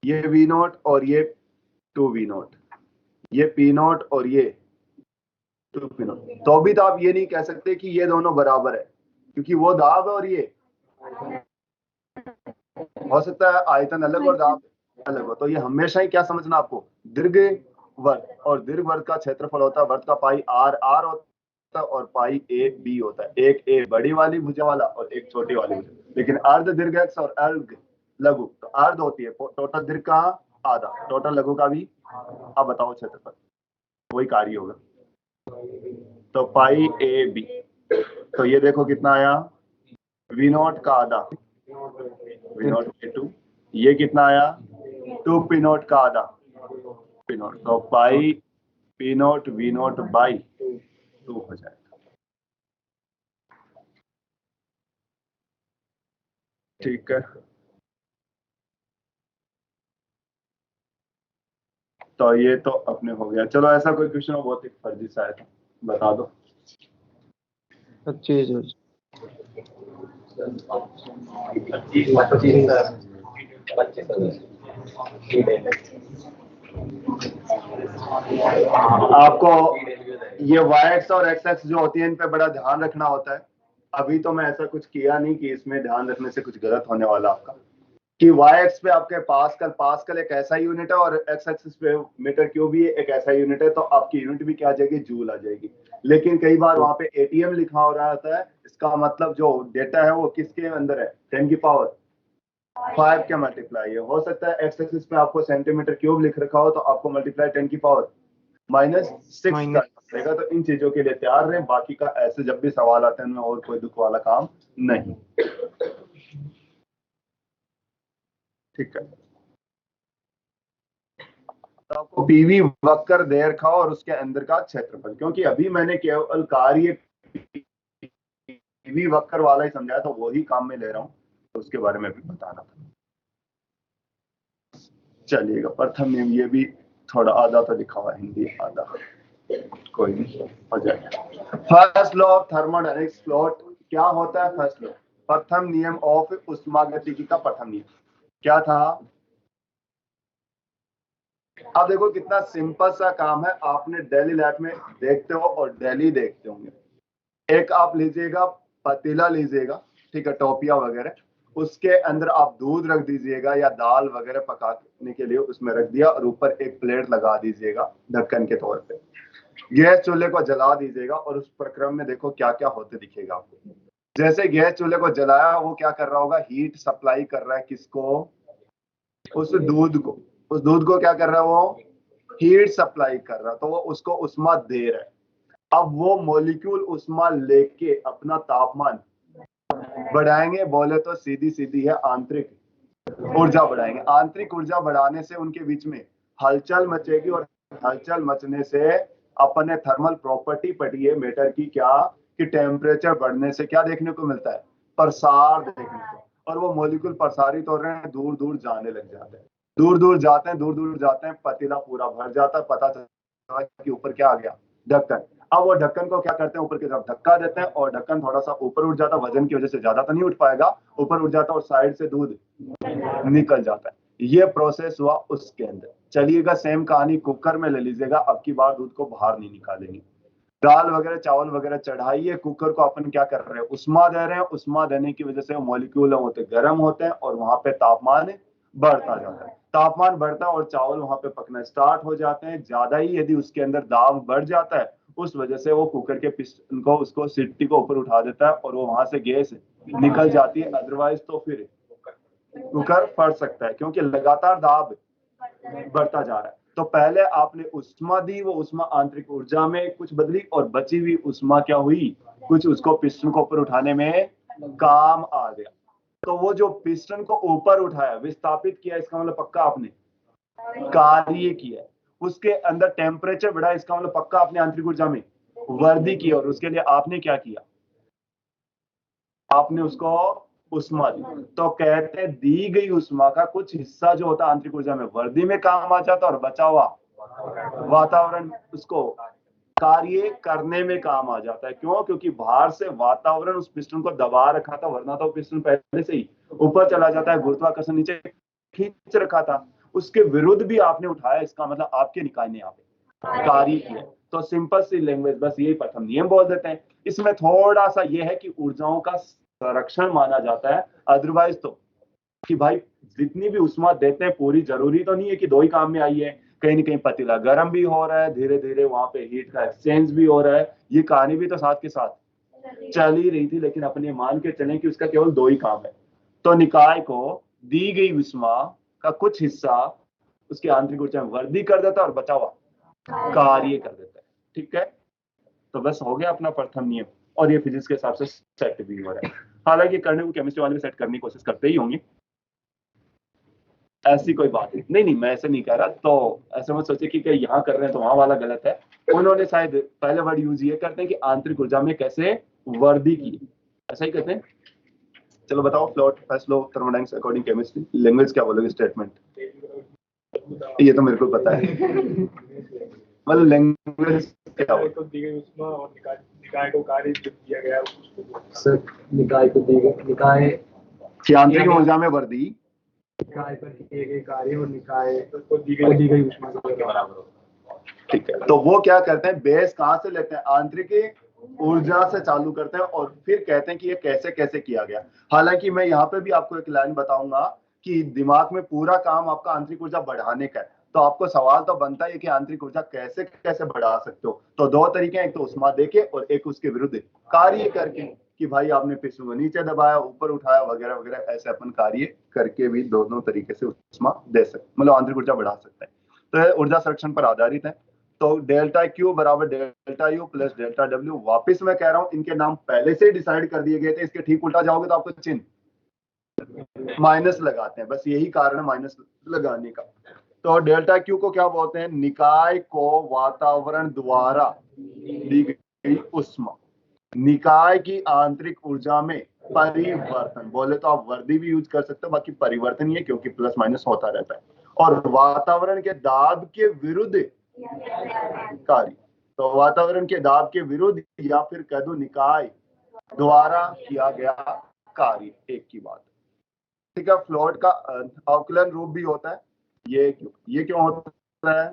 ये वी नॉट और ये 2 वी नॉट, ये पी नॉट और ये 2 पी नॉट, तो भी तो आप ये नहीं कह सकते कि ये दोनों बराबर है, क्योंकि वो दाब है और ये हो सकता है आयतन अलग और दाब अलग हो। तो ये हमेशा ही क्या समझना आपको, दीर्घ वर्त, और दीर्घ वर्त का क्षेत्रफल होता है वर्त का पाई आर आर होता है और पाई ए बी होता है। एक ए बड़ी वाली भुजा वाला और एक छोटी वाली भुजा। लेकिन अर्ध दीर्घ एक्स और अर्ध लघु, तो अर्ध होती है टोटल दीर्घ का आधा, टोटल लघु का भी। अब बताओ क्षेत्रफल, वही कार्य होगा। तो पाई ए बी, तो ये देखो कितना आया, वी नॉट का आधा वी नॉट बाई 2, ये कितना आया 2 पी नॉट का आधा पी नॉट, तो pi P naught V naught by 2 हो जाएगा। ठीक है, तो ये तो अपने हो गया। चलो ऐसा कोई क्वेश्चन हो बहुत ही फर्जी सा है, बता दो। 25 आपको ये वाई एक्स और एक्स एक्स जो होती है इन पे बड़ा ध्यान रखना होता है। अभी तो मैं ऐसा कुछ किया नहीं कि इसमें ध्यान रखने से कुछ गलत होने वाला आपका, कि वाई एक्स पे आपके पास्कल एक ऐसा यूनिट है और एक्स एक्सिस पे मीटर क्यूब भी एक ऐसा यूनिट है, तो आपकी यूनिट भी क्या आ जाएगी, जूल आ जाएगी। लेकिन कई बार वहां पे एटीएम लिखा हो रहा होता है, इसका मतलब जो डेटा है वो किसके अंदर है, 10 की पावर 5 के मल्टीप्लाई है। हो सकता है एक्स एक्सिस पे आपको सेंटीमीटर क्यूब लिख रखा हो, तो आपको मल्टीप्लाई 10 की पावर -6 करना पड़ेगा। तो इन चीजों के लिए तैयार रहें, बाकी का ऐसे जब भी सवाल आते हैं उनमें और कोई दुख वाला काम नहीं। ठीक है, तो आपको पीवी वक्र दे रखा और उसके अंदर का क्षेत्रफल, क्योंकि अभी मैंने केवल कार्य पीवी वक्र वाला ही समझाया, तो वही काम में ले रहा हूं, तो उसके बारे में भी बताना था। चलिएगा, प्रथम नियम ये भी थोड़ा आधा तो लिखा हुआ है, हिंदी आधा, कोई नहीं हो जाएगा। First law of thermodynamics float क्या होता है? फर्स्ट लॉ, प्रथम नियम ऑफ उष्मागतिकी का प्रथम नियम क्या था? अब देखो कितना सिंपल सा काम है, आपने डेली लाइफ में देखते हो और डेली देखते होंगे। एक आप लीजिएगा पतीला लीजिएगा, ठीक है, टोपिया वगैरह, उसके अंदर आप दूध रख दीजिएगा या दाल वगैरह पकाने के लिए उसमें रख दिया, और ऊपर एक प्लेट लगा दीजिएगा ढक्कन के तौर पे। गैस चूल्हे को जला दीजिएगा और उस प्रक्रम में देखो क्या क्या होते दिखेगा आपको। जैसे गैस चूल्हे को जलाया, वो क्या कर रहा होगा, हीट सप्लाई कर रहा है किसको, उस दूध को। उस दूध को क्या कर रहा है, वो हीट सप्लाई कर रहा है, तो वो उसको उष्मा दे रहा है। अब वो मॉलिक्यूल उष्मा लेके अपना तापमान बढ़ाएंगे, बोले तो सीधी सीधी है आंतरिक ऊर्जा बढ़ाएंगे। आंतरिक ऊर्जा बढ़ाने से उनके बीच में हलचल मचेगी, और हलचल मचने से अपने थर्मल प्रॉपर्टी पढ़ी है मैटर की क्या, कि टेम्परेचर बढ़ने से क्या देखने को मिलता है, प्रसार देखने को, और वो मॉलिक्यूल प्रसारित हो रहे हैं, दूर दूर जाने लग जाते हैं, दूर दूर जाते हैं, दूर दूर जाते हैं, पतीला पूरा भर जाता है, पता चलता है कि ऊपर क्या आ गया, ढक्कन। अब वो ढक्कन को क्या करते हैं, ऊपर की तरफ धक्का देते हैं, और ढक्कन थोड़ा सा ऊपर उठ जाता है, वजन की वजह से ज्यादा तो नहीं उठ पाएगा, ऊपर उठ जाता है, और साइड से दूध निकल जाता है। ये प्रोसेस हुआ उसके अंदर। चलिएगा सेम कहानी कुकर में ले लीजिएगा, अब की बार दूध को बाहर नहीं निकालेंगे। दाल वगैरह चावल वगैरह चढ़ाइए, कुकर को अपन क्या कर रहे हैं, उष्मा दे रहे हैं। उष्मा देने की वजह से मॉलिक्यूल होते गर्म होते हैं, और वहां पे तापमान बढ़ता जाता है। तापमान बढ़ता है और चावल वहां पे पकना स्टार्ट हो जाते हैं। ज्यादा ही यदि उसके अंदर दाब बढ़ जाता है, उस वजह से वो कुकर के पिस्टन को, उसको सीटी को ऊपर उठा देता है, और वो वहां से गैस निकल जाती है। अदरवाइज तो फिर कुकर फट सकता है, क्योंकि लगातार दाब बढ़ता जा रहा है। तो पहले आपने उष्मा दी, वो उष्मा आंतरिक ऊर्जा में कुछ बदली, और बची हुई उष्मा क्या हुई, कुछ उसको पिस्टन को ऊपर उठाने में काम आ गया। तो वो जो पिस्टन को ऊपर उठाया, विस्थापित किया, इसका मतलब पक्का आपने कार्य किया। उसके अंदर टेम्परेचर बढ़ा, इसका मतलब पक्का आपने आंतरिक ऊर्जा में वृद्धि की, और उसके लिए आपने क्या किया, आपने उसको उष्मा दी। तो कहते हैं दी गई उष्मा का कुछ हिस्सा जो होता है आंतरिक ऊर्जा में वृद्धि में काम आ जाता है, और बचा हुआ वातावरण उसको कार्य करने में काम आ जाता है। क्यों? क्योंकि बाहर से वातावरण उस पिस्टन को दबा रखा था, वरना तो पिस्टन पहले से ही ऊपर चला जाता है, गुरुत्वाकर्षण नीचे खींच रखा था, उसके विरुद्ध भी आपने उठाया। इसका मतलब आपके निकाय ने यहाँ पे कार्य किया। तो सिंपल सी लैंग्वेज बस यही प्रथम नियम बोल देते हैं। इसमें थोड़ा सा यह है कि ऊर्जाओं का संरक्षण माना जाता है। अदरवाइज तो कि भाई जितनी भी उष्मा देते हैं पूरी जरूरी तो नहीं है कि दो ही काम में आई है। कहीं ना कहीं पतीला गर्म भी हो रहा है, धीरे धीरे वहां पे हीट का एक्सचेंज भी हो रहा है। ये कहानी भी तो साथ के साथ चल ही रही थी, लेकिन अपने मान के चलें कि उसका केवल दो ही काम है। तो निकाय को दी गई उष्मा का कुछ हिस्सा उसकी आंतरिक ऊर्जा में वृद्धि कर देता है, और बचा हुआ कार्य कर देता है। ठीक है, तो बस हो गया अपना प्रथम नियम, और ये फिजिक्स के हिसाब से सेट भी हो रहा है। हालांकि करने को केमिस्ट्री वाले भी सेट करने की कोशिश करते ही होंगे, ऐसी कोई बात नहीं, मैं ऐसे नहीं कह रहा। तो ऐसे मत सोचे कि यहाँ कर रहे हैं तो वहां वाला गलत है। उन्होंने शायद पहले वर्ड यूज ये करते हैं कि आंतरिक ऊर्जा में कैसे वृद्धि की, ऐसा ही कहते हैं। चलो बताओ, float first law thermodynamics according chemistry, language क्या बोलोगे, स्टेटमेंट ये तो मेरे को पता है, मतलब लैंग्वेज क्या हो? को दी गई उष्मा और निकाय को कार्य जो दिया गया सर, निकाय को दी गई निकाय कि आंतरिक ऊर्जा में वृद्धि निकाय पर किए गए कार्य और निकाय को दी गई उष्मा के बराबर होता है। ठीक है, तो वो क्या करते हैं, बेस कहाँ से लेते हैं, आंतरिक ऊर्जा से चालू करते हैं और फिर कहते हैं कि ये कैसे कैसे किया गया। हालांकि मैं यहाँ पे भी आपको एक लाइन बताऊंगा कि दिमाग में पूरा काम आपका आंतरिक ऊर्जा बढ़ाने का है, तो आपको सवाल तो बनता है कि आंतरिक ऊर्जा कैसे कैसे बढ़ा सकते हो। तो दो तरीके हैं, एक तो उष्मा देके और एक उसके विरुद्ध कार्य करके, कि भाई आपने पिस्टन को नीचे दबाया, ऊपर उठाया, वगैरह वगैरह, ऐसे अपन कार्य करके भी दोनों तरीके से उष्मा दे सकते, मतलब आंतरिक ऊर्जा बढ़ा सकते हैं। तो ये ऊर्जा संरक्षण पर आधारित है। तो डेल्टा क्यू बराबर delta U plus delta W. वापिस मैं कह रहा हूं, इनके नाम पहले से डिसाइड कर दिए गए थे, इसके ठीक उल्टा जाओगे तो आपको चिन्ह माइनस लगाते हैं, बस यही कारण है माइनस लगाने का। तो डेल्टा क्यू को क्या बोलते हैं, निकाय को वातावरण द्वारा दी गई उष्मा, निकाय की आंतरिक ऊर्जा में परिवर्तन, बोले तो आप वर्दी भी यूज कर सकते हो, बाकी परिवर्तन ही है क्योंकि प्लस माइनस होता रहता है, और वातावरण के दाब के विरुद्ध कार्य। तो वातावरण के दाब के विरुद्ध या फिर कह दो निकाय द्वारा किया गया कार्य, एक की बात। ठीक है, फ्लोट का अवकलन रूप भी होता है। ये क्यों होता है,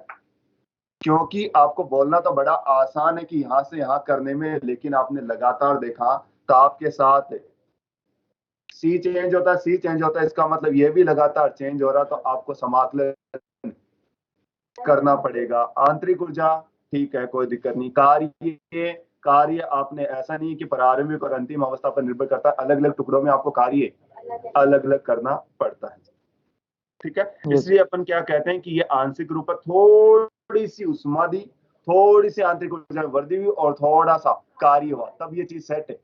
क्योंकि आपको बोलना तो बड़ा आसान है कि यहां से यहां करने में, लेकिन आपने लगातार देखा तो आपके साथ सी चेंज होता है, सी चेंज होता है, इसका मतलब ये भी लगातार चेंज हो रहा, तो आपको समाकलन करना पड़ेगा। आंतरिक ऊर्जा ठीक है, कोई दिक्कत नहीं। कार्य आपने ऐसा नहीं कि प्रारंभिक और अंतिम अवस्था पर निर्भर करता है, अलग अलग टुकड़ों में आपको कार्य अलग अलग करना पड़ता है। ठीक है, इसलिए अपन क्या कहते हैं कि ये आंशिक रूप थोड़ी सी उष्मा दी, थोड़ी सी आंतरिक ऊर्जा वर्धी हुई और थोड़ा सा कार्य हुआ, तब ये चीज सेट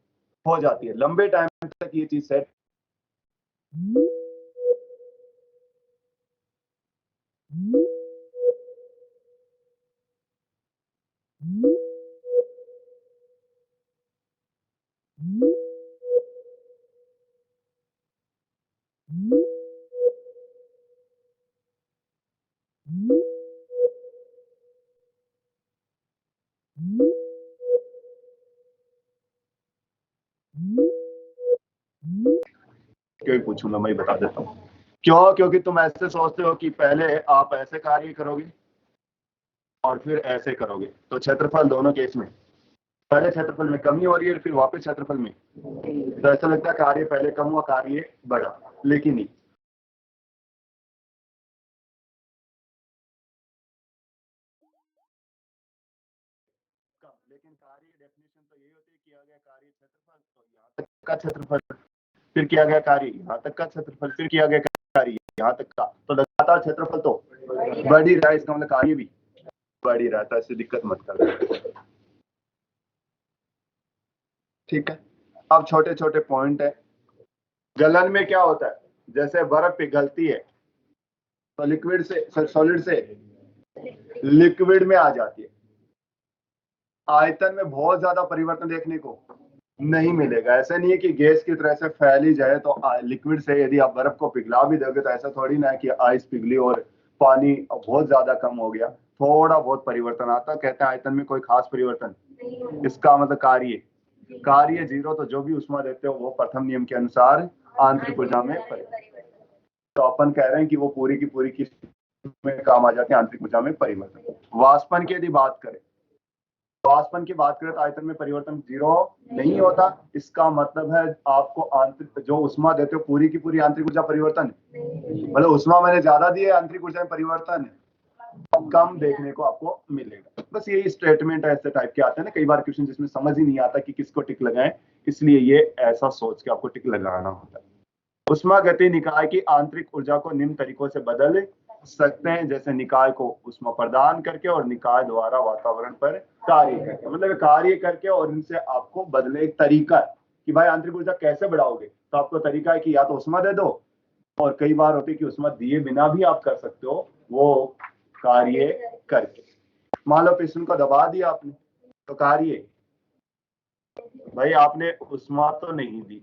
हो जाती है। लंबे टाइम तक ये चीज सेट क्यों पूछूंगा, मैं बता देता हूँ क्यों। क्योंकि तुम ऐसे सोचते हो कि पहले आप ऐसे कार्य करोगे और फिर ऐसे करोगे, तो क्षेत्रफल दोनों केस में पहले क्षेत्रफल में कमी हो रही है, फिर वापस क्षेत्रफल में, तो ऐसा लगता है कार्य पहले कम हुआ कार्य बढ़ा, लेकिन नहीं। लेकिन कार्य की डेफिनेशन तो यही होती है, किया गया कार्य क्षेत्रफल, तो यहाँ तक का क्षेत्रफल, फिर किया गया कार्य यहाँ तक का क्षेत्रफल, फिर किया गया कार्य यहाँ तक का, तो लगातार क्षेत्रफल तो बढ़ ही रहा है, इसका मतलब कार्य भी बढ़ ही रहता है, इससे दिक्कत मत कर। ठीक है, अब छोटे छोटे पॉइंट है। गलन में क्या होता है, जैसे बर्फ पिघलती है तो लिक्विड से सॉलिड से लिक्विड में आ जाती है, आयतन में बहुत ज्यादा परिवर्तन देखने को नहीं मिलेगा। ऐसा नहीं है कि गैस की तरह से फैल ही जाए, तो लिक्विड से यदि आप बर्फ को पिघला भी दोगे तो ऐसा थोड़ी ना है कि आइस पिघली और पानी बहुत ज्यादा कम हो गया, थोड़ा बहुत परिवर्तन आता। कहते हैं आयतन में कोई खास परिवर्तन, इसका मतलब कार्य जीरो, तो जो भी उष्मा देते हो वो प्रथम नियम के अनुसार आंतरिक ऊर्जा में परिवर्तन। तो अपन कह रहे हैं कि वो पूरी की पूरी किस में काम आ जाते हैं, आंतरिक ऊर्जा में परिवर्तन। वाष्पन की यदि बात करें, वाष्पन की बात करें तो आयतन में परिवर्तन जीरो नहीं होता। इसका मतलब है आपको आंतरिक जो उष्मा देते हो पूरी की पूरी आंतरिक ऊर्जा परिवर्तन, मतलब उष्मा मैंने ज्यादा दी है, आंतरिक ऊर्जा में परिवर्तन कम देखने को आपको मिलेगा। बस यही स्टेटमेंट ऐसे टाइप के आते हैं ना कई बार क्वेश्चन, जिसमें समझ ही नहीं आता कि किसको टिक लगाएं, इसलिए ये ऐसा सोच के आपको टिक लगाना होता है। उष्मा गति निकाय की आंतरिक ऊर्जा को निम्न तरीकों से बदल सकते हैं, जैसे निकाय को उष्मा प्रदान करके और निकाय द्वारा वातावरण पर कार्य करके, मतलब कार्य करके और इनसे आपको बदले। एक तरीका है कि भाई आंतरिक ऊर्जा कैसे बढ़ाओगे, तो आपको तरीका है कि या तो उष्मा दे दो, और कई बार होती है कि उष्मा दिए बिना भी आप कर सकते हो, वो कार्य करके। मान लो पिस्टन को दबा दिया आपने, तो कार्य भाई आपने उष्मा तो नहीं दी,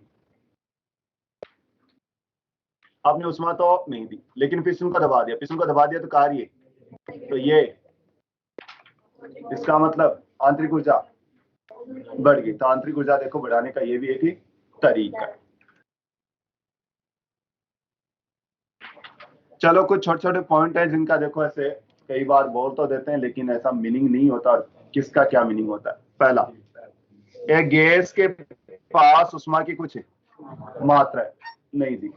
आपने उष्मा तो नहीं दी, लेकिन पिस्टन को दबा दिया, पिस्टन को दबा दिया तो कार्य, तो ये इसका मतलब आंतरिक ऊर्जा बढ़ गई। तो आंतरिक ऊर्जा देखो बढ़ाने का ये भी एक ही तरीका है। चलो कुछ छोटे छोटे पॉइंट है जिनका देखो ऐसे कई बार बोल तो देते हैं लेकिन ऐसा मीनिंग नहीं होता। किसका क्या मीनिंग होता है? पहला, एक गैस के पास उष्मा की कुछ मात्रा नहीं दी,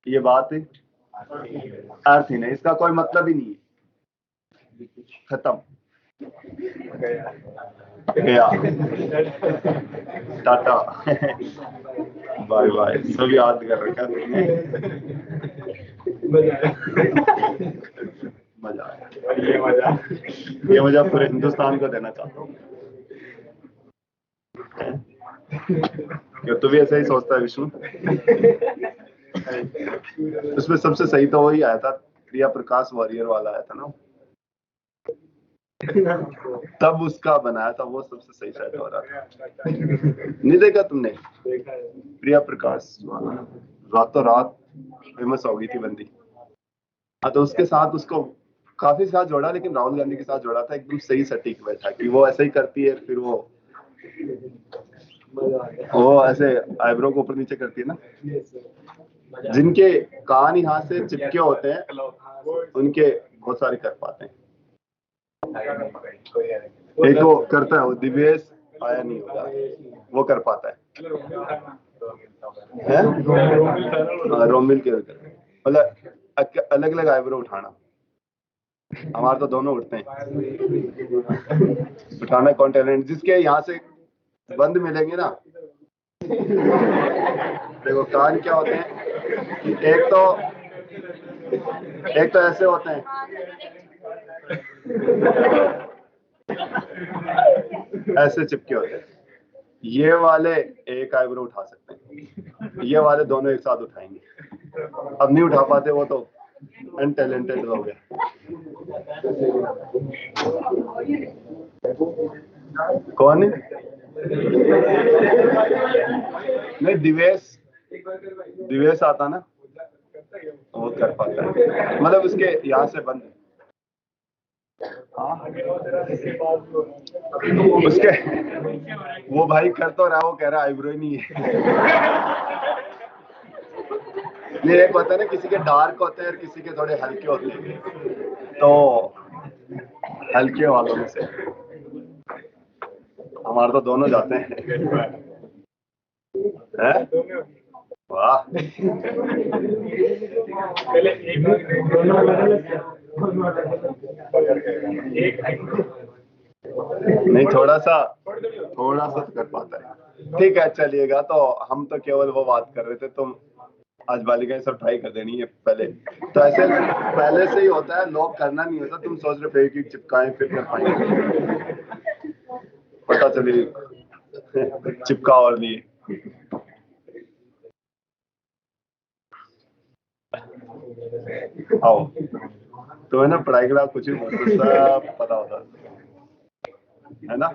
ये बात अर्थ ही नहीं, इसका कोई मतलब ही नहीं है, खत्म, गया, टाटा, बाय बाय, सब याद कर रखा तुमने। मजा आया, ये मजा पूरे हिंदुस्तान को देना चाहता हूँ। क्या तू भी ऐसा ही सोचता है विष्णु? उसमें सबसे सही तो वही आया था, प्रिया प्रकाश वॉरियर वाला आया था ना, तब उसका बनाया था वो सबसे सही शायद हो रहा था। नहीं देखा तुमने? प्रिया प्रकाश रातों रात फेमस हो गई थी बंदी। हाँ तो उसके साथ उसको काफी साथ जोड़ा, लेकिन राहुल गांधी के साथ जोड़ा था, एकदम सही सटीक बैठा कि वो ऐसा ही करती है, फिर वो ऐसे आईब्रो को ऊपर नीचे करती है ना। जिनके कान यहाँ से चिपके होते हैं उनके बहुत सारे कर पाते हैं। एक वो करता है, वो दिवेश आया नहीं होगा, वो कर पाता है रोमिल के मतलब अलग अलग आईब्रो उठाना। हमारे तो दोनों उठते हैं, उठाना कौन टैलेंट, जिसके यहाँ से बंद मिलेंगे ना। देखो कान क्या होते हैं, एक तो ऐसे होते हैं, ऐसे चिपके होते हैं। ये वाले एक आईब्रो उठा सकते हैं, ये वाले दोनों एक साथ उठाएंगे। अब नहीं उठा पाते वो तो अनटैलेंटेड हो गए। कौन? नहीं दिवेश आता ना, वो कर पाता है, मतलब उसके यहाँ से बंद। हाँ उसके वो भाई कर तो रहा, वो कह रहा आईब्रो ही नहीं है। ये एक होता है ना, किसी के डार्क होते हैं और किसी के थोड़े हल्के होते हैं, तो हल्के वालों में से हमारे तो दोनों जाते हैं। वाह, नहीं थोड़ा सा तो कर पाता है। ठीक है चलिएगा, तो हम तो केवल वो बात कर रहे थे, तुम आज बालिकाएं सब ट्राई कर देनी है पहले। तो ऐसे पहले से ही होता है, लोग करना नहीं होता। तुम सोच रहे फेविक्विक चिपकाएं फिर कर पाएंगे, पता चले चिपका और लिए। आओ तो है ना, पढ़ाई के बाद कुछ भी सब पता होता है ना।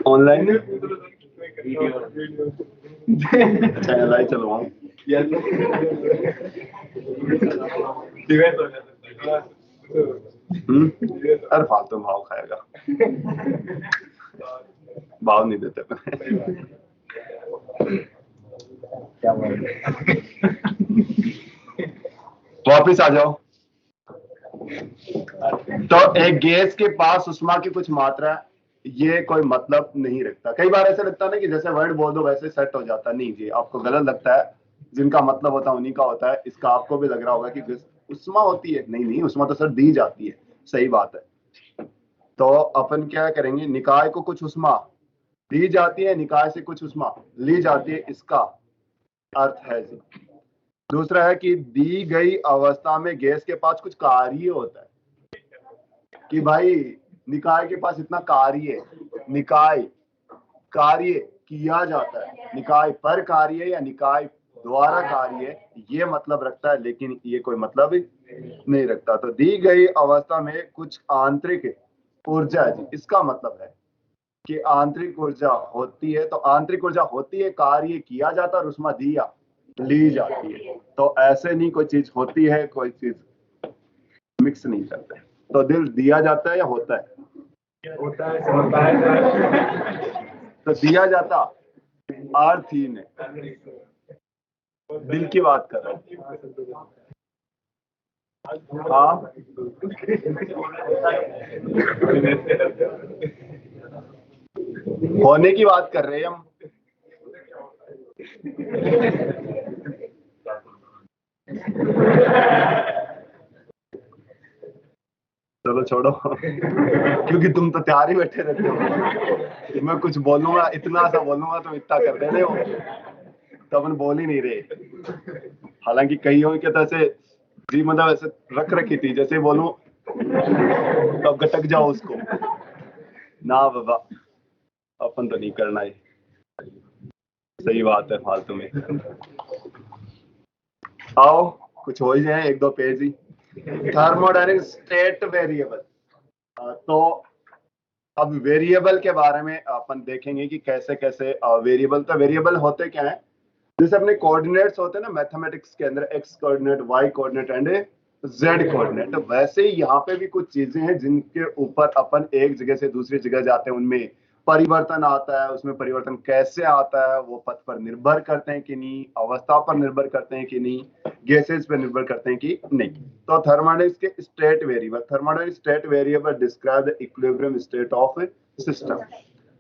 ऑनलाइन अच्छा चलो अरे फालतू भाव खाएगा, भाव नहीं देते। क्या वापिस आ जाओ। तो एक गैस के पास उष्मा की कुछ मात्रा, ये कोई मतलब नहीं रखता। कई बार ऐसा लगता है ना कि जैसे वर्ड बोल दो वैसे सेट हो जाता। नहीं जी, आपको गलत लगता है, जिनका मतलब होता है उन्हीं का होता है। इसका आपको भी लग रहा होगा कि उष्मा होती है, नहीं उष्मा तो सर दी जाती है, सही बात है। तो अपन क्या करेंगे, निकाय को कुछ उष्मा दी जाती है, निकाय से कुछ उष्मा ली जाती है, इसका अर्थ है जी। दूसरा है कि दी गई अवस्था में गैस के पास कुछ कार्य होता है, कि भाई निकाय के पास इतना कार्य, निकाय कार्य किया जाता है, निकाय पर कार्य या निकाय द्वारा कार्य, ये मतलब रखता है, लेकिन ये कोई मतलब नहीं रखता। तो दी गई अवस्था में कुछ आंतरिक ऊर्जा है, इसका मतलब है कि आंतरिक ऊर्जा होती है, तो आंतरिक ऊर्जा होती है, कार्य किया जाता है और उसमें दिया ली जाती है। तो ऐसे नहीं कोई चीज होती है, कोई चीज मिक्स नहीं करते। तो दिल दिया जाता है या होता है? होता है। तो दिया जाता अर्थ ही ने, दिल की बात कर रहा हूं। हाँ, होने की बात कर रहे हैं हम। चलो छोड़ो, क्योंकि तुम तो तैयार ही बैठे रहते हो। मैं कुछ बोलूंगा, इतना सा बोलूंगा तुम इतना कर देने हो, तो अपन बोल ही नहीं रहे। हालांकि कईयों के तरह से जी मतलब ऐसे रख रखी थी, जैसे बोलूं तो गटक जाओ उसको ना बाबा, अपन तो नहीं करना है। सही बात है, फालतू में। आओ कुछ हो ही जाए, एक दो पेज ही। Thermodynamic state variable. तो अब वेरिएबल के बारे में अपन देखेंगे कि कैसे कैसे वेरिएबल, तो वेरिएबल होते क्या है, जैसे अपने कोऑर्डिनेट्स होते हैं ना मैथमेटिक्स के अंदर, X coordinate, Y coordinate and Z coordinate, तो वैसे ही यहाँ पे भी कुछ चीजें हैं जिनके ऊपर अपन एक जगह से दूसरी जगह जाते हैं, उनमें परिवर्तन आता है। उसमें परिवर्तन कैसे आता है, वो पथ पर निर्भर करते हैं कि नहीं, अवस्था पर निर्भर करते हैं कि नहीं, गैसेस पर निर्भर करते हैं कि नहीं। तो थर्मोडायनेमिक्स के state variable, thermodynamic state variable describe the equilibrium state of system.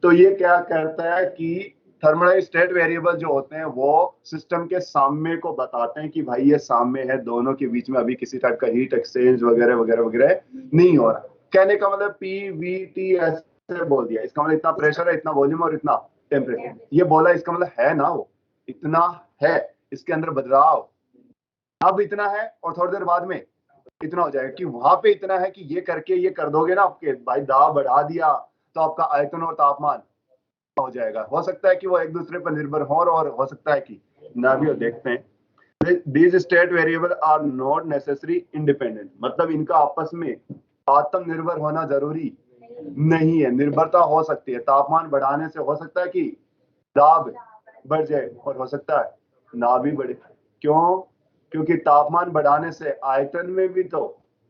तो ये क्या कहता है कि थर्मोडायनेमिक स्टेट वेरिएबल जो होते हैं वो सिस्टम के साम्य को बताते हैं कि भाई ये साम्य है, दोनों के बीच में अभी किसी टाइप का हीट एक्सचेंज वगैरह वगैरह वगैरह नहीं हो रहा। कहने का मतलब पी वी टी ऐसे बोल दिया, इसका मतलब इतना प्रेशर है, इतना वॉल्यूम और इतना टेम्परेचर, ये बोला, इसका मतलब है ना वो इतना है, इसके अंदर बदलाव अब इतना है और थोड़ी देर बाद में इतना हो जाएगा, कि वहां पे इतना है कि ये करके ये कर दोगे ना आपके भाई, दाब बढ़ा दिया तो आपका आयतन और तापमान हो जाएगा। हो सकता है कि वो एक दूसरे पर निर्भर हो और हो सकता है कि ना भी हो। देखते हैं, these state variable are not necessary independent, मतलब इनका आपस में आत्मनिर्भर होना जरूरी नहीं है। निर्भरता हो सकती है, तापमान बढ़ाने से हो सकता है कि दाब बढ़ जाए और हो सकता है ना भी बढ़े। क्यों? क्योंकि तापमान बढ़ाने से आयतन में भी तो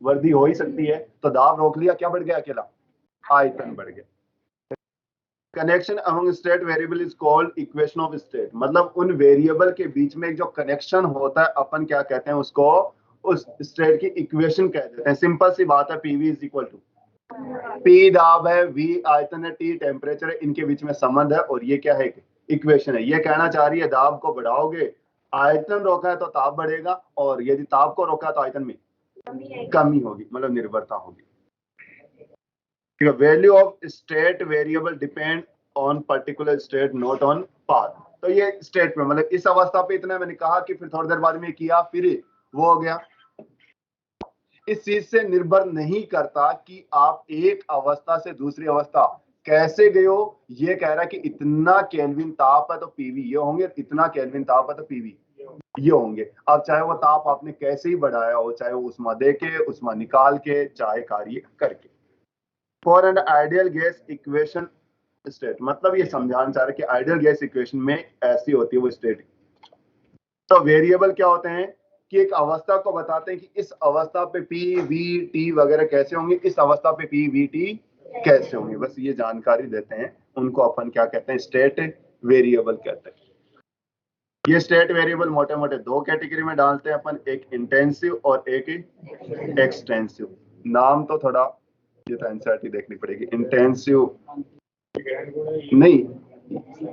वृद्धि हो ही सकती है। तो दाब रोक लिया, क्या बढ़ गया? अकेला आयतन बढ़ गया। Connection among state variable is called equation of state, मतलब उन वेरिएबल के बीच में जो कनेक्शन होता है अपन क्या कहते हैं उसको, उस स्टेट की इक्वेशन कह देते हैं। सिंपल सी बात है, PV is equal to P दाब है, वी आयतन है, टी टेम्परेचर है, इनके बीच में संबंध है और ये क्या है? इक्वेशन है। ये कहना चाह रही है दाब को बढ़ाओगे, आयतन रोका है तो ताप बढ़ेगा, और यदि ताप को रोका है तो आयतन में कमी होगी, मतलब निर्भरता होगी। Value of state variable depend on particular state, not on path. तो ये स्टेट में मतलब इस अवस्था पे इतना मैंने कहा कि फिर थोड़ी देर बाद में किया, फिर वो हो गया। इस चीज से निर्भर नहीं करता कि आप एक अवस्था से दूसरी अवस्था कैसे गए हो। ये कह रहा है कि इतना केल्विन ताप है तो पीवी ये होंगे, इतना केल्विन ताप है तो पीवी ये होंगे। अब चाहे वो ताप आपने कैसे ही बढ़ाया हो, चाहे वो उष्मा दे के, उष्मा निकाल के, चाहे कार्य करके। For an ideal gas equation state, मतलब ये समझाना चाह रहे कि आइडियल गैस इक्वेशन में ऐसी होती है वो स्टेट। तो वेरिएबल क्या होते हैं कि एक अवस्था को बताते हैं कि इस अवस्था पे पी वी टी वगैरह कैसे होंगे, इस अवस्था पे पी वी टी कैसे होंगे, बस ये जानकारी देते हैं। उनको अपन क्या कहते हैं? स्टेट वेरिएबल कहते हैं। ये स्टेट वेरिएबल मोटे मोटे दो कैटेगरी में डालते हैं अपन, एक इंटेंसिव और एक एक्सटेंसिव। नाम तो थोड़ा ये तो एनसीईआरटी देखनी पड़ेगी। इंटेंसिव नहीं,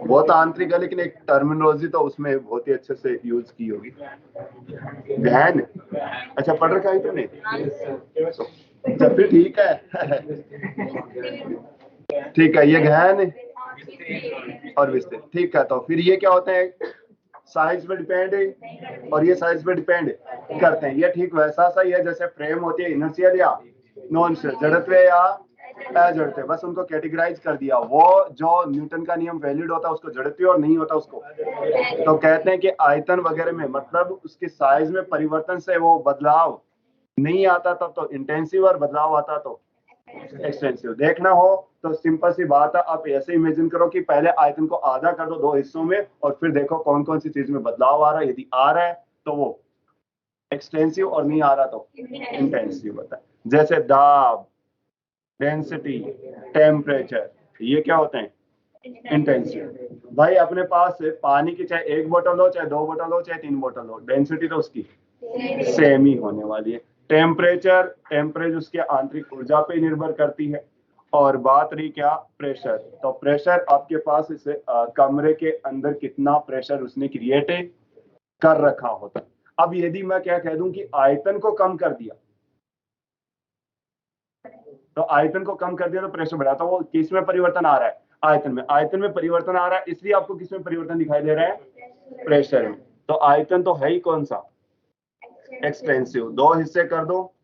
वो तो आंतरिक है, लेकिन एक टर्मिनोलॉजी तो उसमें बहुत ही अच्छे से यूज की होगी। गहन, अच्छा पढ़ रखा है तुमने? अच्छा फिर ठीक है। ठीक है, ये गहन और विस्तृत, ठीक है। तो फिर ये क्या होते हैं? साइज पे डिपेंड है और ये साइज पे डिपेंड करते हैं। ये ठीक वैसा सा ही है जैसे फ्रेम होती है, इनर्शियल या नॉन इनर्शियल, जड़त्व या अजड़त्व, बस उनको कैटेगराइज कर दिया। वो जो न्यूटन का नियम वैलिड होता है उसको जड़त्व और नहीं होता उसको तो कहते हैं कि आयतन वगैरह में, मतलब उसके साइज में परिवर्तन से वो बदलाव नहीं आता तब तो इंटेंसिव, और बदलाव आता तो एक्सटेंसिव। देखना हो तो सिंपल सी बात है, आप ऐसे इमेजिन करो कि पहले आयतन को आधा कर दो 2 हिस्सों में और फिर देखो कौन कौन सी चीज में बदलाव आ रहा है। यदि आ रहा है तो वो एक्सटेंसिव और नहीं आ रहा तो इंटेंसिव होता है। जैसे दाब, डेंसिटी, टेम्परेचर, ये क्या होते हैं? इंटेंसिव। भाई अपने पास पानी की चाहे 1 बोतल हो, चाहे 2 बोतल हो, चाहे 3 बोतल हो, डेंसिटी तो उसकी सेम ही होने वाली है। टेम्परेचर उसके आंतरिक ऊर्जा पे निर्भर करती है। और बात रही क्या? प्रेशर। तो प्रेशर आपके पास इस कमरे के अंदर कितना प्रेशर उसने क्रिएट कर रखा होता है। अब यदि मैं क्या कह दूं कि आयतन को कम कर दिया, तो आयतन को कम कर दिया तो प्रेशर बढ़ा, तो वो किस में परिवर्तन आ रहा है? आयतन में। आयतन में परिवर्तन आ रहा है, इसलिए आपको किस में परिवर्तन दिखाई दे रहा है? प्रेशर में। तो आयतन तो है ही कौन सा? एक्सटेंसिव। 2 हिस्से कर दो,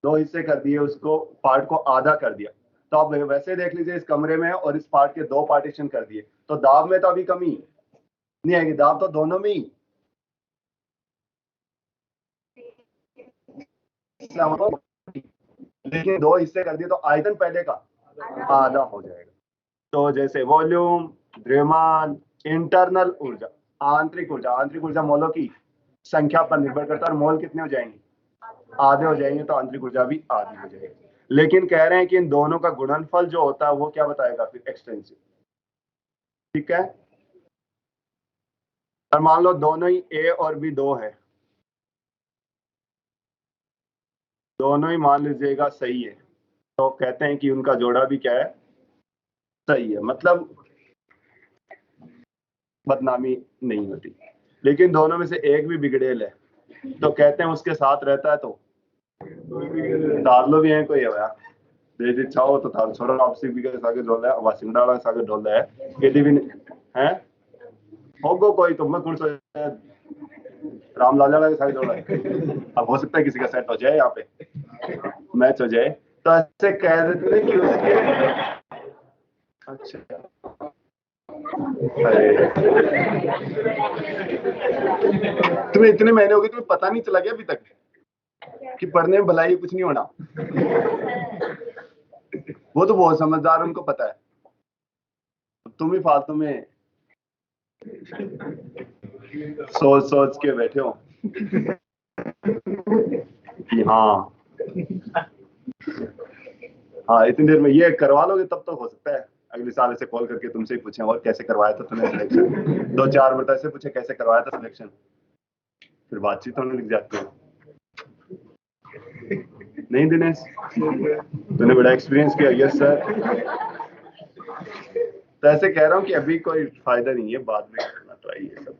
2 हिस्से कर दिए, उसको पार्ट को आधा कर दिया। तो आप वैसे देख लीजिए, इस कमरे में और इस पार्ट के 2 पार्टीशन कर दिए, तो दाब में तो अभी कमी नहीं आएगी, दाब तो दोनों में ही। लेकिन 2 हिस्से कर दिए तो आयतन पहले का आधा हो जाएगा। तो जैसे वॉल्यूम, द्रव्यमान, इंटरनल ऊर्जा, आंतरिक ऊर्जा मोलों की संख्या पर निर्भर करता है, और मोल कितने हो जाएंगे? आधे हो जाएंगे, तो आंतरिक ऊर्जा भी आधी हो जाएगी। लेकिन कह रहे हैं कि इन दोनों का गुणनफल जो होता है वो क्या बताएगा? फिर एक्सटेंसिव। ठीक है। और मान लो दोनों ही A और B 2 है, दोनों ही मान लीजिएगा सही है, तो कहते हैं कि उनका जोड़ा भी क्या है? सही है, मतलब बदनामी नहीं होती। लेकिन दोनों में से एक भी बिगड़ेल है, तो कहते हैं उसके साथ रहता है तो तारलो भी है कोई है दे चाहो तो तार छोरा आपसी भी के सागे ढोल है, वासिंडाला सागे ढोल है, यदि भी हैं होगो कोई तो मैं कुछ रामलाला के सागे ढोल है। अब हो सकता है किसी का सेट हो जाए, यहाँ पे मैच हो जाए, तो ऐसे कह देते हैं कि उसके अच्छा तुम्हें इतने महीने हो गए, तुम्हें पता नहीं चला गया अभी तक कि पढ़ने में भलाई कुछ नहीं होना? वो तो बहुत समझदार, उनको पता है, तुम ही फालतू में सोच के बैठे हो कि हाँ इतनी देर में ये करवा लोगे, तब तो हो सकता है अगले साल ऐसे कॉल करके तुमसे ही पूछें और कैसे करवाया था तुमने सिलेक्शन, 2-4 मिनट ऐसे पूछे कैसे करवाया था सिलेक्शन, फिर बातचीत होने लग जाती है। नहीं दिनेश, तूने बड़ा एक्सपीरियंस किया? Yes sir. तो ऐसे कह रहा हूँ कि अभी कोई फायदा नहीं है, बाद में करना चाहिए सब।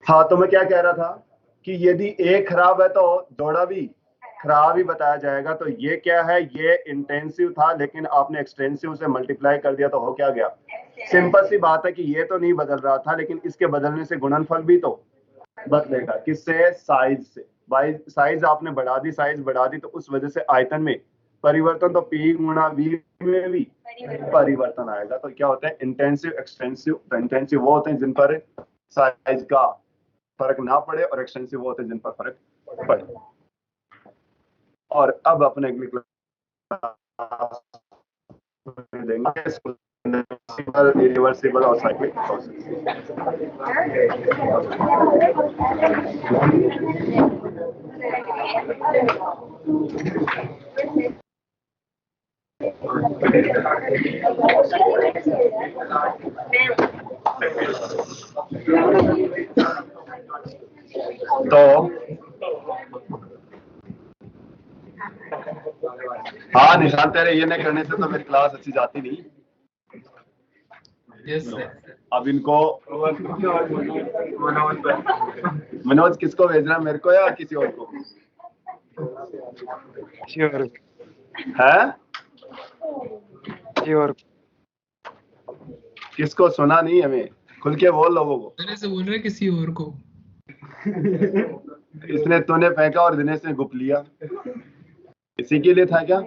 हाँ, तो मैं क्या कह रहा था कि यदि एक खराब है तो जोड़ा भी खराब ही बताया जाएगा। तो ये क्या है? ये इंटेंसिव था, लेकिन आपने एक्सटेंसिव से मल्टीप्लाई कर दिया तो हो क्या गया? सिंपल सी बात है कि ये तो नहीं बदल रहा था, लेकिन इसके बदलने से गुणनफल भी तो बदलेगा। किससे? साइज से। भाई साइज आपने बढ़ा दी, तो उस वजह से आयतन में परिवर्तन, तो P गुणा V में भी परिवर्तन आएगा। तो क्या होता है? Intensive, extensive. तो इंटेंसिव वो होते हैं जिन पर साइज का फर्क ना पड़े, और एक्सटेंसिव वो होते हैं जिन पर फर्क पड़े। और अब अपने अगली क्लास देंगे रिवर्सिबल और साइक्लिक प्रोसेस। तो हाँ निशान, तेरे ये नहीं करने से तो मेरी क्लास अच्छी जाती नहीं। Yes sir. अब इनको मनोज किसको भेजना, मेरे को या किसी और को? है किसको? सुना नहीं हमें, खुल के बोल लोगों को। मैंने से बोल रहा है किसी और को। इसने तूने फेंका और दिनेश ने गुप लिया, इसी के लिए था क्या?